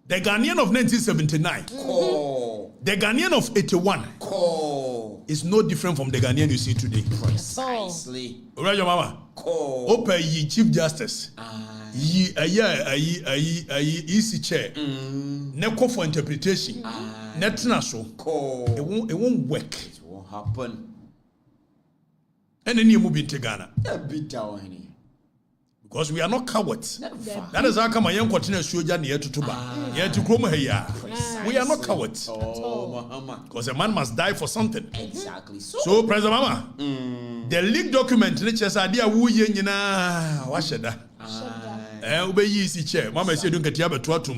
The Ghanaian of 1979. The Ghanaian of 81 is no different from the Ghanaian you see today. Precisely. Right, your mama? Open ye Chief Justice. Ye easy chair. Ne call for interpretation. Net so. It won't work. happen. And then you move into Ghana. Bitter. Because we are not cowards. Never. That is how come I am continue to near to Tuba. Here to Chroma here. We are not cowards. Oh, Mahama. Because a man must die for something. Exactly. So President Mama, the leaked document, which is idea who yena washeda. Ube easy chair. Mama said, don't get your betuatum.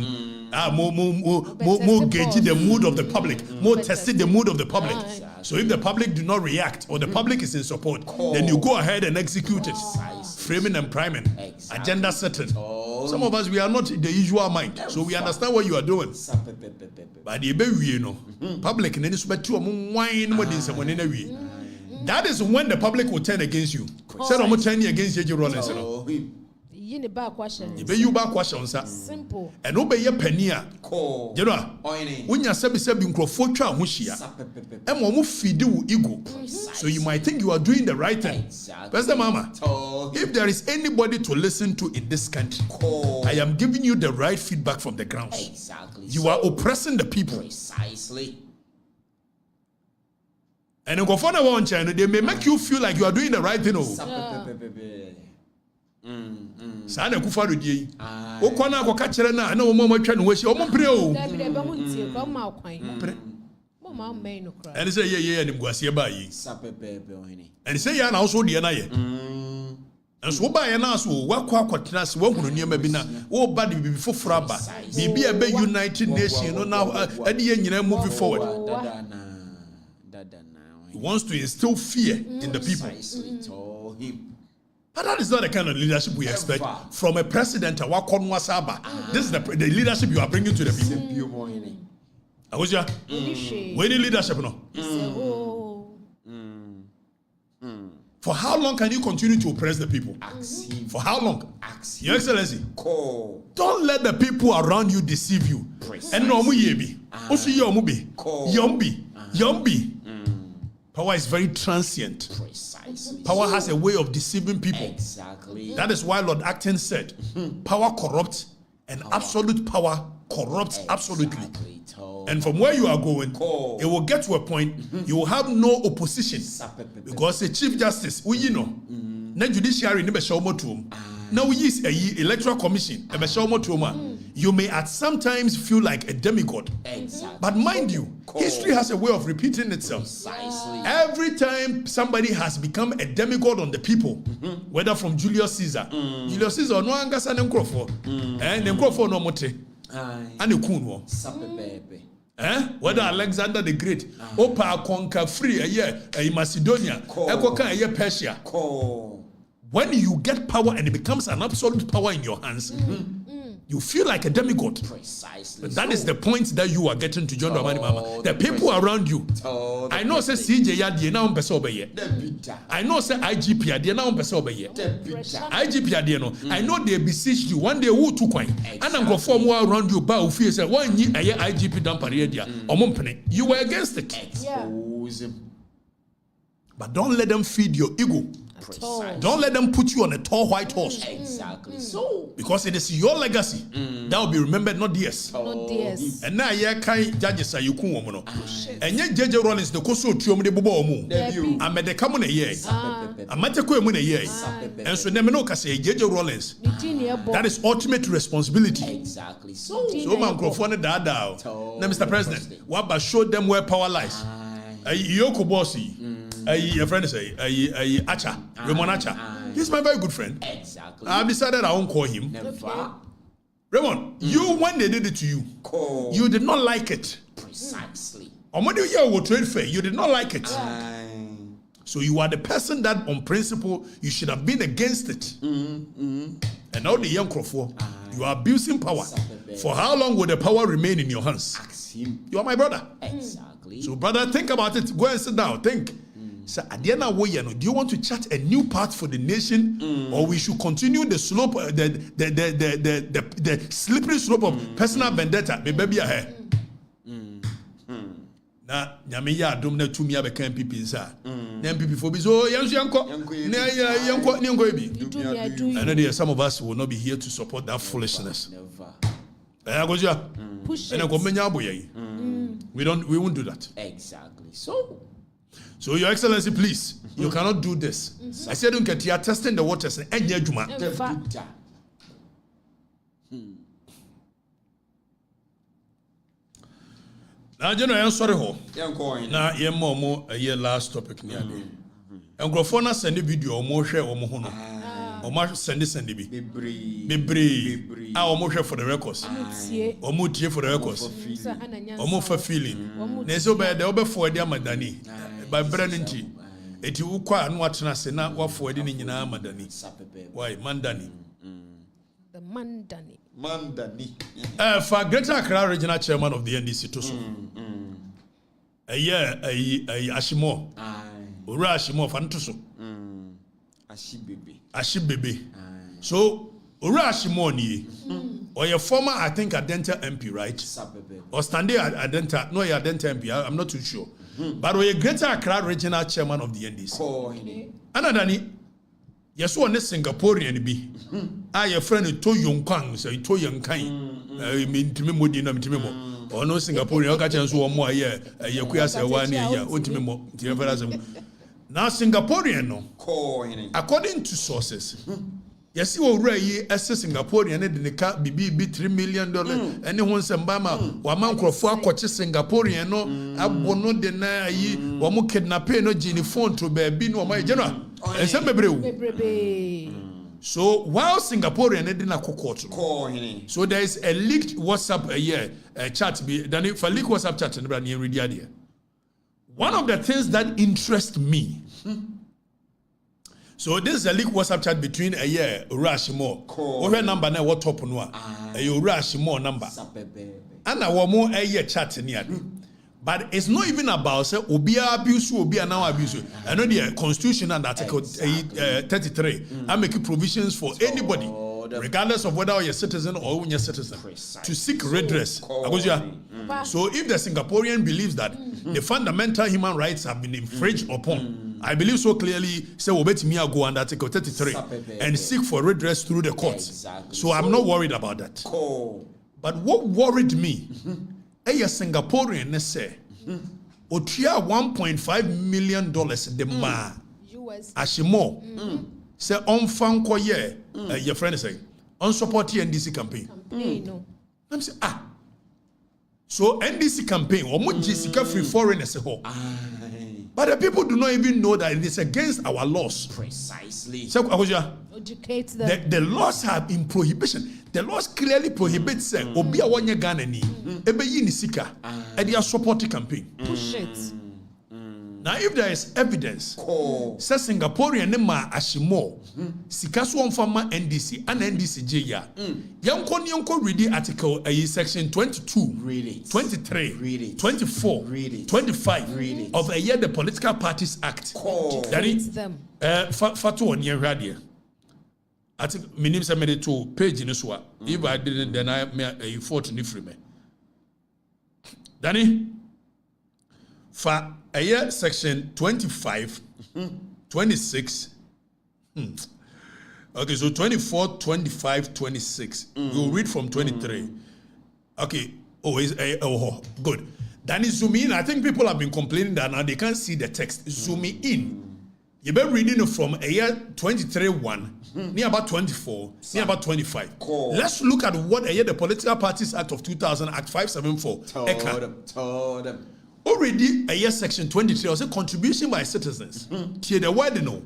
More gauge the mood of the public, more testing the mood of the public. So if the public do not react or the public is in support, then you go ahead and execute it. Framing and priming, agenda setting. Some of us, we are not the usual mind, so we understand what you are doing. But the public, that is when the public will turn against you. Said I'm turning against J.J. Rollins. You need back questions. You back questions. Simple. And obey your Penyah. You know, when you say microphone, and feed you ego. So you might think you are doing the right thing. Pastor Mama, if there is anybody to listen to in this country, I am giving you the right feedback from the ground. Exactly. You are oppressing the people. Precisely. And go for one China, they may make you feel like you are doing the right thing. Sana kufaru die o kwana ko ka kire na o mama twa no wasi o mo pre o and say yeah ni guase ba yi and say ya na so de na ye and so ba ye na so wakwa kwatena se wahunu niam bi na wo ba de bibi foforo ba bibi e be United Nations no na ade ye nyina move forward. He wants to instill fear in the people. But that is not the kind of leadership we expect from a president. This is the leadership you are bringing to the people. When leadership, no? For how long can you continue to oppress the people? For how long? Your Excellency, don't let the people around you deceive you. And no yebi. Yombi. Power is very transient. Precisely. Power has a way of deceiving people. Exactly. That is why Lord Acton said, power corrupts and absolute power corrupts absolutely. And from where you are going, it will get to a point you will have no opposition. Because the Chief Justice, you know, na judiciary never show more to him. Now we use a electoral commission, you may at sometimes feel like a demigod. Exactly. But mind you, history has a way of repeating itself. Precisely. Every time somebody has become a demigod on the people, whether from Julius Caesar, Julius Caesar no angasa ne nkrofo, ne nkrofo no mote, and the kunwo. Whether Alexander the Great, Opa conquer free a Macedonia, Ekoka a Persia. When you get power and it becomes an absolute power in your hands, you feel like a demigod. Precisely. But that is the point that you are getting to John Dramani Mama. The people around you. I know say CJ Yadi now on I know say IGP Yadi now on IGP Yadi no. I know they beseech you one day who took wine. And I'm going to form around you ba fear say one year IGP down Pariadia or Mompene. You were against it. Expose him. But don't let them feed your ego. Don't let them put you on a tall white horse. Exactly. So because it is your legacy that will be remembered, not theirs. Not theirs. And now you can't judges are you kumono. And yet J.J. Rollins the koso tuom de bobo omu. I made the common a year. I met a queer a year. And so never know say J.J. Rollins. That is ultimate responsibility. Exactly. So microphone dada. Now Mr. President, what about show them where power lies? Yoko Bossy. A friend say, Acha, Raymond Acha. He's my very good friend. Exactly. I've decided I won't call him. Never. Raymond, you when they did it to you, you did not like it. Precisely. Or when you were trade fair, you did not like it. So you are the person that, on principle, you should have been against it. And now the young Crawford, you are abusing power. For how long will the power remain in your hands? Ask him. You are my brother. Exactly. So, brother, think about it. Go and sit down. Think. So, at the end of the way, do you want to chart a new path for the nation, or we should continue the slope, the slippery slope of personal vendetta? Maybe ahead. Na nyame ya adom na tumi abeka MPP nsa na MPP for be so yanko ebi and then some of us will not be here to support that foolishness. Push it. We won't do that. Exactly. So So, Your Excellency, please, you cannot do this. I said, don't get here testing the waters and Juma. Now, General, I'm sorry. Now, you're more a year last topic nearly. And Grofona send a video or more share or more. Or more send this and be brave. Our more share for the records. Or more tear for the records. Or more for feeling. Neso by the over for their Madani. By Brennan T. It you quite and watching us and not what for the Nina Madani. Why, Mandani? The Mandani. For Greater Accra Regional Chairman of the NDC too. A year, a Ashimo. Ura Ashimo Fantuso. Ashibebe. So, Ura Ashimo ni. Or your former, I think, Adenta MP, right? Or standing Adenta, no, your Adenta MP, I'm not too sure. But or your Greater Accra Regional Chairman of the NDC. Anadani. Yes, one is Singaporean be. Your friend to Kang, so to young kind. I mean to me modinum to me. Or no Singaporean occasions one more year, a Yakuya 1 year, ultimate. Now Singaporean no. According to sources. Yes, you already as a Singaporean and the car be $3 million. Anyone Sambama, Waman Crofua, Singaporean no, Abono deny ye, Wamu kidnapping no Gini phone to be no my general. And some so while Singaporean didn't court, so there is a leaked WhatsApp chat. Then if a leaked WhatsApp chat and near Ridia. One of the things that interest me. So this is a leaked WhatsApp chat between Urashimo. Over number now what top no Urashimo number. And our more chat near. But it's not even about say obia abuse obia now abuse. I know the constitution and article 33. I make provisions for anybody, regardless of whether you're a citizen or you're a citizen, to seek redress. So if the Singaporean believes that the fundamental human rights have been infringed upon, I believe so clearly, say obetimi go under article 33 and seek for redress through the courts. So I'm not worried about that. But what worried me, a Singaporean say, Otia $1.5 million the ma Ashimo say on fanko your friend is saying on support NDC campaign. I'm saying so NDC campaign or more Jessica free foreigners but the people do not even know that it is against our laws. Precisely. So educate them. The laws have in prohibition. The laws clearly prohibit say obi awonye Ghanaian ebe yi ni sika e dey support campaign. Push it. Now if there is evidence say Singaporean ma ashimo sika so on farmer NDC and NDC jeya yanko read article section 22 really 23 really 24 really 25 really of the Political Parties Act that is them fatu on your radio. I think my name is to page in this one. If I didn't, then I fought in free me. Danny, for a year section 25, 26. Okay, so 24, 25, 26. We'll read from 23. Okay. Oh, good. Danny, zoom in. I think people have been complaining that now they can't see the text. Zoom in. You've been reading from a year 23-1, near about 24, near about 25. Let's look at what a year the Political Parties Act of 2000, Act 574. Told them. Already a year section 23 was a contribution by citizens. To the word no.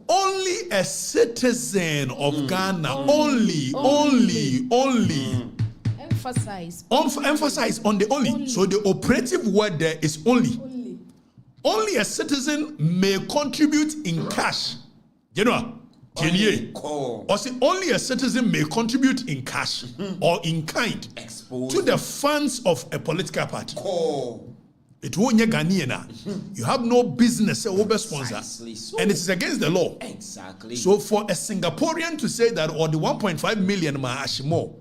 Only a citizen of Ghana. Only. Emphasize on the only. So the operative word there is only. Only a citizen may contribute in cash. You know, or say only a citizen may contribute in cash or in kind to the funds of a political party. It won't be Ghanaian. You have no business over sponsor, and it is against the law. Exactly. So for a Singaporean to say that or the 1.5 million ma ashimo,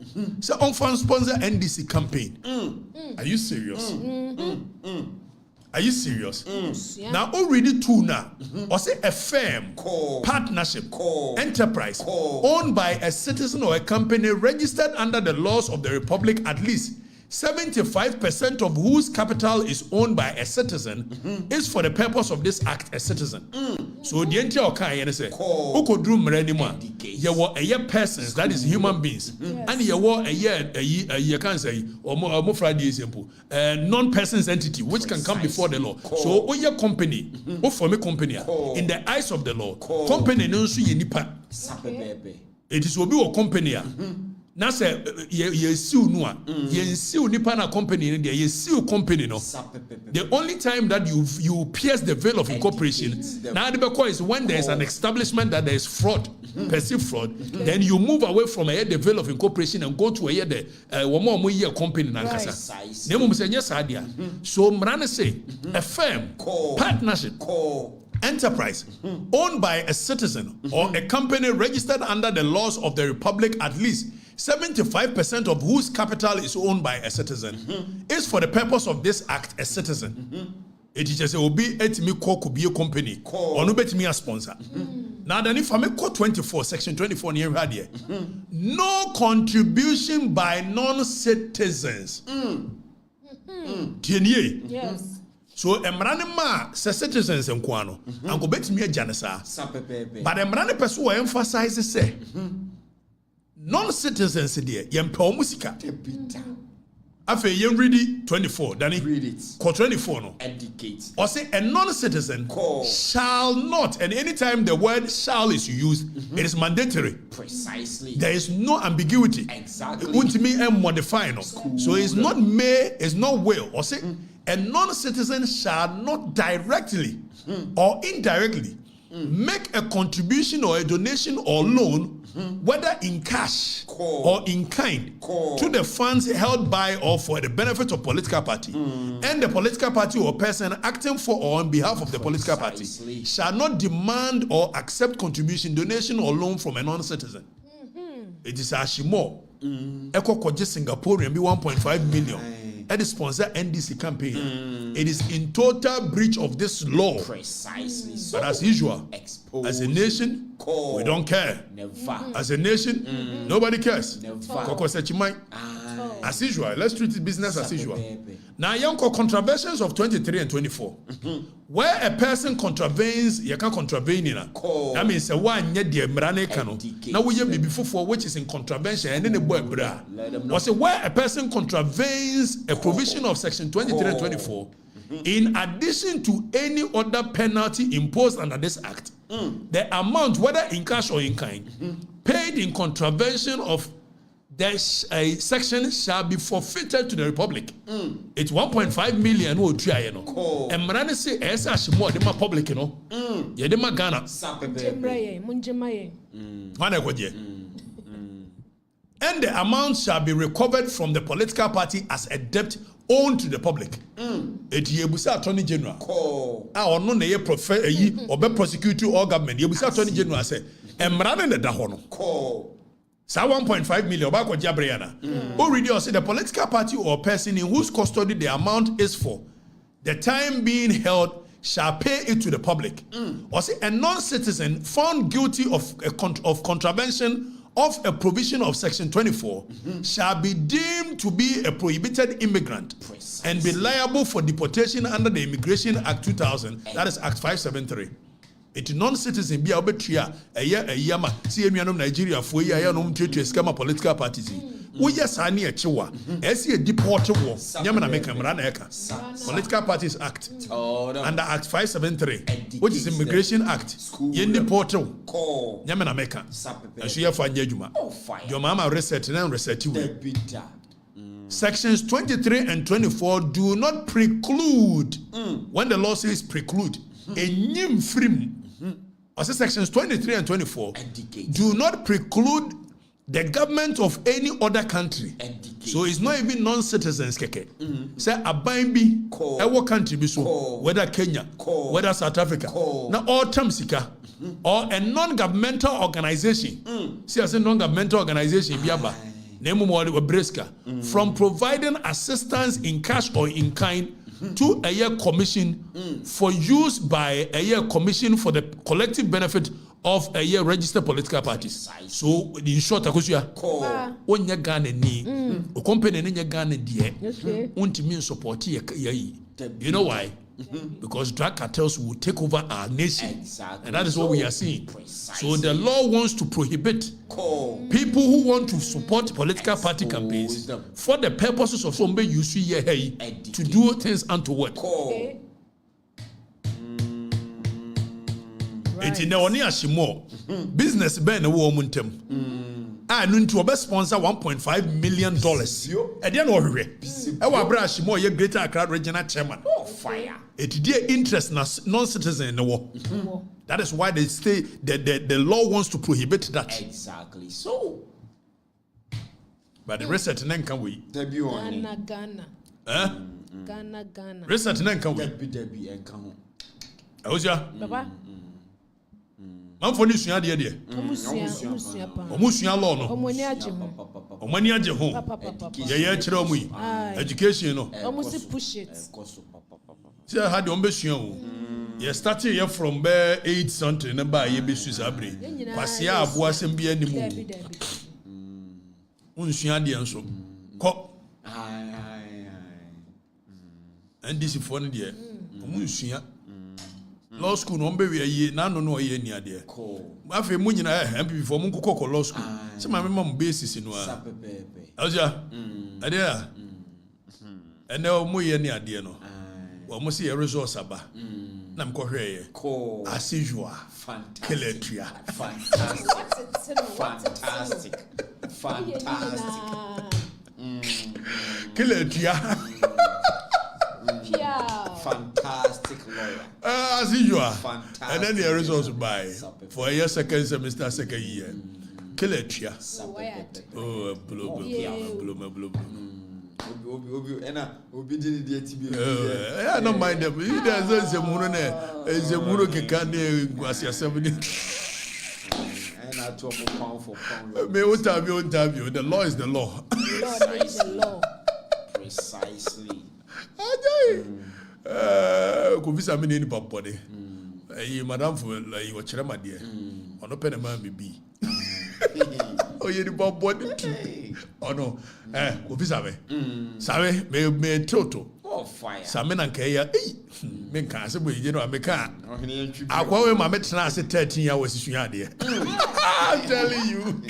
say on fund sponsor NDC campaign. Are you serious? Are you serious? Yeah. Now already two now, or say a firm, partnership, enterprise, owned by a citizen or a company registered under the laws of the Republic, at least 75% of whose capital is owned by a citizen is for the purpose of this act a citizen. So the entire okay say ukodru mrani mu ye wo persons, that is human beings, and ye wo you can say or Friday example non-persons entity which can come before the law. So oye company o form a company in the eyes of the law company no so ye nipa it is obi o company na say ye siu no a ye siu nipa na company no ye siu company no. The only time that you pierce the veil of incorporation now the because is when there is an establishment that there is fraud, perceived fraud, then you move away from the veil of incorporation and go to the one year company na Nkansah. Nemu msenye sadia. So mrane say a firm, partnership, enterprise owned by a citizen or a company registered under the laws of the Republic, at least 75% of whose capital is owned by a citizen is for the purpose of this act a citizen. It is just obi etimi could be a company or no betimi a sponsor. Now then if I make code 24 section 24 near here, no contribution by non-citizens. Yes. So emranima se citizens enkwano and go betimi a janesa. But emrani person emphasize say non-citizens there yempe musika. Afe yen read 24 Danny read it. Code 24 no. Educate. Or say a non-citizen shall not, and anytime the word shall is used, it is mandatory. Precisely. There is no ambiguity. Exactly. Untimi and modify no. So it's not may, it's not will. Or say a non-citizen shall not directly or indirectly make a contribution or a donation or loan, whether in cash or in kind, to the funds held by or for the benefit of political party, and the political party or person acting for or on behalf of the political party shall not demand or accept contribution, donation or loan from a non-citizen. It is Ashimo. Eko koje Singaporean be 1.5 million. And the sponsor NDC campaign. It is in total breach of this law. Precisely. But as usual, as a nation, we don't care. Never. As a nation, nobody cares. Never. As usual, let's treat it business as usual. Now, young contraventions of 23 and 24. Where a person contravenes, you can contravene. That means one yet the Mrane cano. Now we have before which is in contravention and then the boy bra. Was where a person contravenes a provision of section 23 and 24, in addition to any other penalty imposed under this act, the amount, whether in cash or in kind, paid in contravention of this section shall be forfeited to the Republic. It's 1.5 million who try and Mrane say as more the public, you know. Yedema Ghana. And the amount shall be recovered from the political party as a debt owed to the public. It yebusa Attorney General. Or no ne or be prosecutor or government. Yebusa Attorney General say Mrane ne dahono. Sa 1.5 million back with Jabriana. Already say the political party or person in whose custody the amount is for the time being held shall pay it to the public. Or say a non-citizen found guilty of contravention of a provision of section 24 shall be deemed to be a prohibited immigrant and be liable for deportation under the Immigration Act 2000, that is Act 573. It non-citizen be arbitria a yama see enuanom Nigeria for a yanom trade scam political parties. We yes ani a chiwa as a deported war yamana make eka Political Parties Act under Act 573, which is Immigration Act. Yen deported yamana meka and she have fanya juma your mama reset and reset you. Sections 23 and 24 do not preclude. When the law says preclude, a new frame. Also, sections 23 and 24 do not preclude the government of any other country. So it's not even non-citizens. Say a bimbi, our country be so, whether Kenya, whether South Africa, now all Tamsika, or a non-governmental organization. See, as a non-governmental organization, Biaba, from providing assistance in cash or in kind to a year commission for use by a year commission for the collective benefit of a year registered political parties. So in short, akosia onya Ghana ni o company ni Ghana die untimi support ye. You know why? Because drug cartels will take over our nation. And that is what we are seeing. So the law wants to prohibit people who want to support political party campaigns for the purposes of somebody you see here to do things untoward. It's in the only ashimo business ben a woman and into a sponsor $1.5 million. And then our brush more ye greater Accra regional chairman. Fire. It dear interest non-citizen in the war. That is why they say the law wants to prohibit that. Exactly. So but the rest then can we Ghana. Ghana. Rest then can we Debbie and come. Baba. Man for this year, dear. Omusia law no. Omani aje ho. Ye chiro mu. Education no. Almost push it. See how the ombesua o. You started here from 8 something na ba ye be susabre. Kwase abo asem bia ni mu. Unsua de enso. Ko. And this for no de. Omunsua. Law school no be we na no ye ni ade. Afi mu nyina MPP for mu kokko law school. Se ma mema mu basis no a. Aja. Ade a. Ene o mu ye ni ade no. Wo mu se resource aba. Na mko hwe ye. As usual. Fantastic. Fantastic. Kiletia. Fantastic lawyer. As usual. And then the results by for a year second semester second year. Kiletia. Oh, blow. I don't mind them. There's a moon is a muro kekane guasia 70. And I talk pound for pound. Me interview. The law is the law. Precisely. Kuvisa mini ni papode. Madam for like you chere ma de. Ono pe na ma me bi. Oh ye ni papode too. Oh no. Kuvisa me. Sabe me toto. Oh fire. Sabe na nke ya. Me nka se bo ye no ameka. Akwa we ma me tena ase 13 years sisua de. I'm telling you.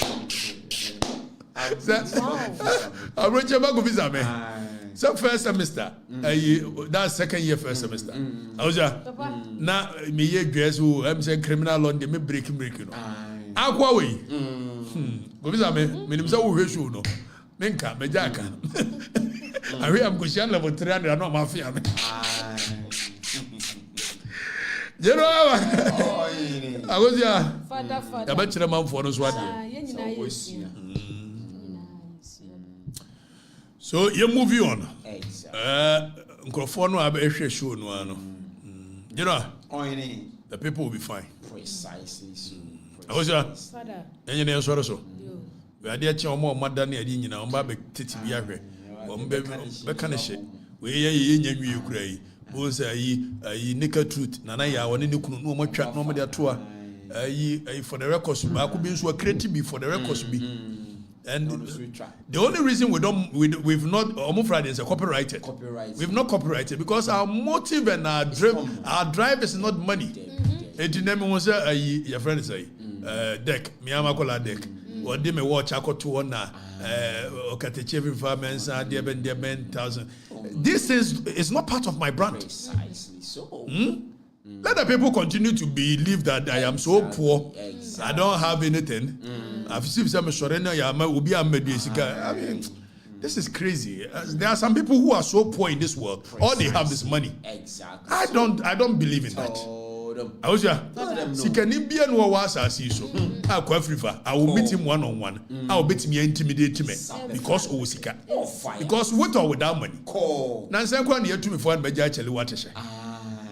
I'm reaching back kuvisa me. So first semester, that second year first semester. Auja, na me ye dress who I'm saying criminal law de me break no. Akwa we. Go visa me nim say wo hwehwu no. Me nka me jaka. I am go share level 300 no ma fia me. You know, Auja. Father. Ya ba kire man for no so ade. So you move on. Microphone no show no ano. You know, the people will be fine. Precisely so. Father. Enye na so so. We ade achi omo mada na ade nyina omba be titi bia hwe. Ombe be kana she. We ye nyanwi ekura yi. Bo say ayi naked truth na na ya woni ne kunu no mo twa no mo de atoa. Ayi for the records ba ko bi nso create be for the records be. And the only reason we've not Friday is copyrighted. We've not copyrighted because our motive and our drive is not money. It name was your friend say deck Miyama kola deck. Or they may watch Afutuo na Okatakyie Afrifa mensa there been 10,000. This is not part of my brand. Precisely so. Let the people continue to believe that I am so poor. I don't have anything. I mean, this is crazy. There are some people who are so poor in this world. All they have is money. Exactly. I don't believe in that. I was I will meet him one-on-one. I will beat me intimidate me because because with or without money. Nancy near to me for water.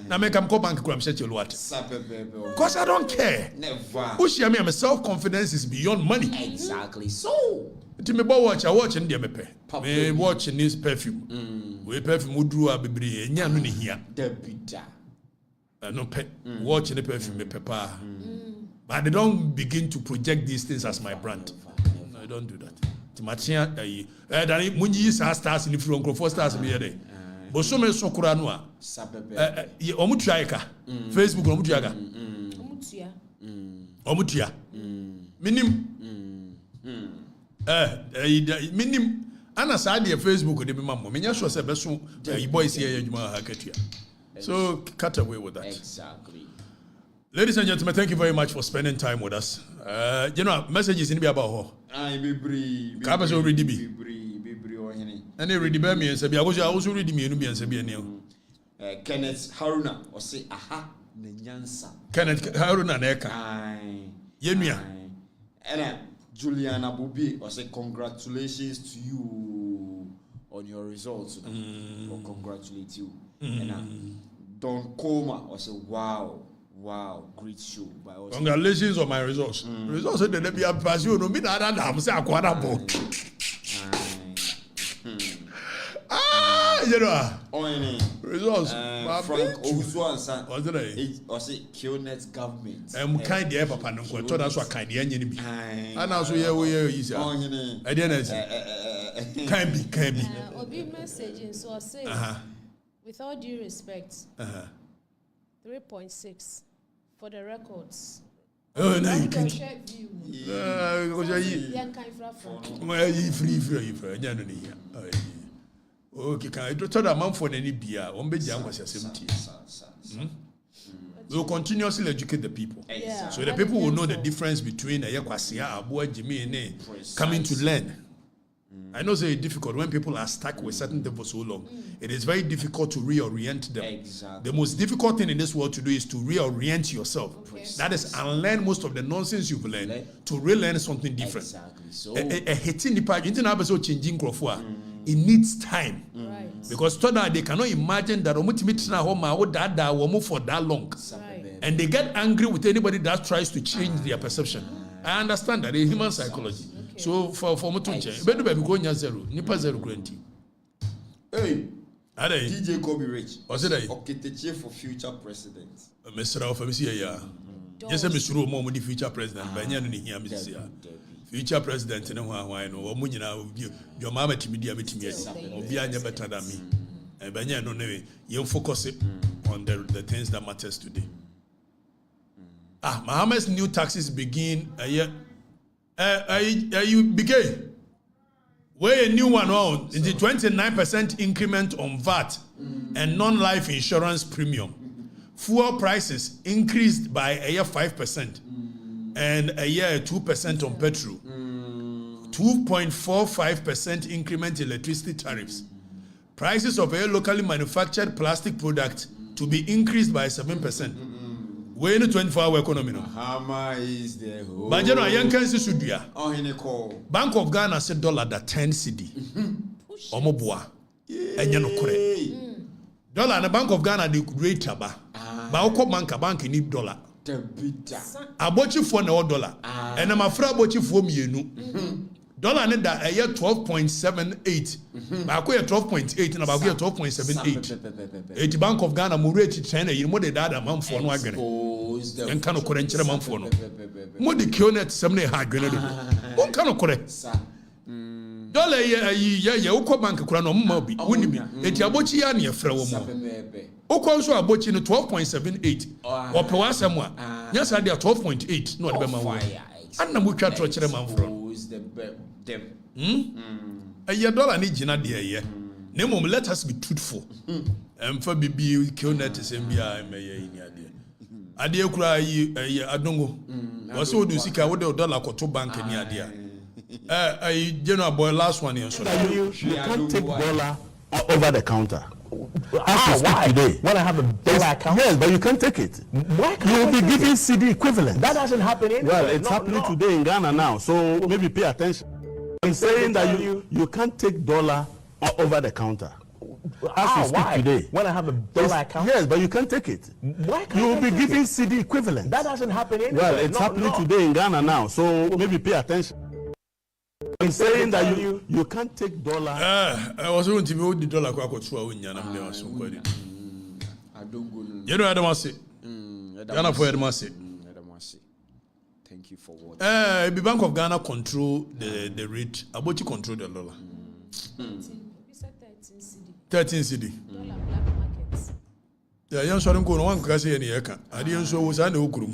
Now make them go bank water. Because I don't care. Never. I'm a self-confidence is beyond money. Exactly. So to me watch and dear me watching this perfume. We perfume would do a baby and yan here. No pet watching the perfume pepper. But they don't begin to project these things as my brand. No, I don't do that. Timachia, Danny, Munji stars in the front of stars in the day. Bosome Sokuranua, Omutriaka, Facebook Omutriaka, Omutia, Minim, Minim, Anna Sadia Facebook, the Mamma, Minyasho Sebesu, boys here, Hakatia. So cut away with that. Exactly. Ladies and gentlemen, thank you very much for spending time with us. Messages in the about I be bree. Cabas already be. And they read the me and say, I was also reading me and be Kenneth Haruna or say, aha, Nkansah. Kenneth Haruna Neka. Yemia. And Juliana Bubi or say, congratulations to you on your results. Or congratulate you. And Don Koma or say, wow, great show. Congratulations on my results. Results said that be a passion. No, me that I'm say you know. Results. Frank Owusu Ansan. What's the name? Or say Kionet's government. Kind the papa no ko. That's what kind the any be. And also here easy. I didn't say. Can be. Obi messaging so I say. With all due respect. 3.6 for the records. Oh, no, you can. Free. Okay, can I tell a man for any beer? We will continuously educate the people. Yeah. So the people will know the difference between a Yakwasia, Abu Jimmy, and coming to learn. I know it's difficult when people are stuck with certain things for so long. It is very difficult to reorient them. Exactly. The most difficult thing in this world to do is to reorient yourself. Okay. That is unlearn most of the nonsense you've learned to relearn something different. Exactly. So changing it needs time. Right. Because they cannot imagine that for that long. Right. And they get angry with anybody that tries to change their perception. I understand that in human psychology. Okay. So for Mutunche, better be going zero, nipa 0 guarantee. Hey, DJ Kobe Rich. What's it? Okatakyie for future president. Mr. Officer, yeah. Yes, Mr. Momo, the future president. Penyah ni here, Mr. Future president, and why no, or Munina, your mama to media meeting, or be better than me. And Penyah no way, you focus on the things that matters today. Mahama's new taxes begin a year. You begin. Where a new one on is the 29% increment on VAT and non-life insurance premium. Fuel prices increased by a year 5% and a year 2% on petrol. 2.45% increment in electricity tariffs. Prices of a locally manufactured plastic product to be increased by 7%. We're in a 24-hour economy now. Mahama is the whole. But you know, Nkansah Sudia. Bank of Ghana said dollar that 10 cedi. Omobua. And you know, correct. Dollar and the Bank of Ghana, the rate taba. But bank need dollar. I bought you for no dollar. And I'm afraid bought you for me. Dollar need that a year 12.78. But I call 12.8 and about 12.78. The Bank of Ghana murate China. You know the data amount for no again. And cannot correct your amount for no. More the Kionet 70 hard grenade. One cannot correct. Dollar ya uko bank kurano mmobi. Wini mi. Eti abochi ya ni efra wo mo. Uko nso abochi no 12.78. Opewa semwa. Nyasa dia 12.8 no de be ma wo. Anna mu twa tro kire manfro. A year dollar ni jina de ye. Nemo let us be truthful. For bibi Kionet sembia emeye ni ade. Ade kura yi adongo. Wase odu sika wo de dollar koto bank ni ade a. General boy, last one here. You can't take dollar over the counter. Why? Today. When I have a dollar account? Yes, but you can't take it. Why can't you will be giving CD equivalent. That doesn't happen anywhere. Well, it's happening today in Ghana now, so maybe pay attention. I'm saying that you can't take dollar over the counter. Why? Today. When I have a dollar account? Yes, but you can't take it. Why can't you will be giving CD equivalent. That doesn't happen anywhere. Well, it's happening today in Ghana now, so maybe pay attention. I'm saying that you can't take dollar. I was going to be with the dollar. I don't go. You know, I don't want to say. Ghana for Edmasi. Thank you for what. The Bank of Ghana control the rate. Abochi control the dollar. 13 cedi. Dollar black markets. Yeah, young sorry, go no one can say any eka. I didn't show was an okrum.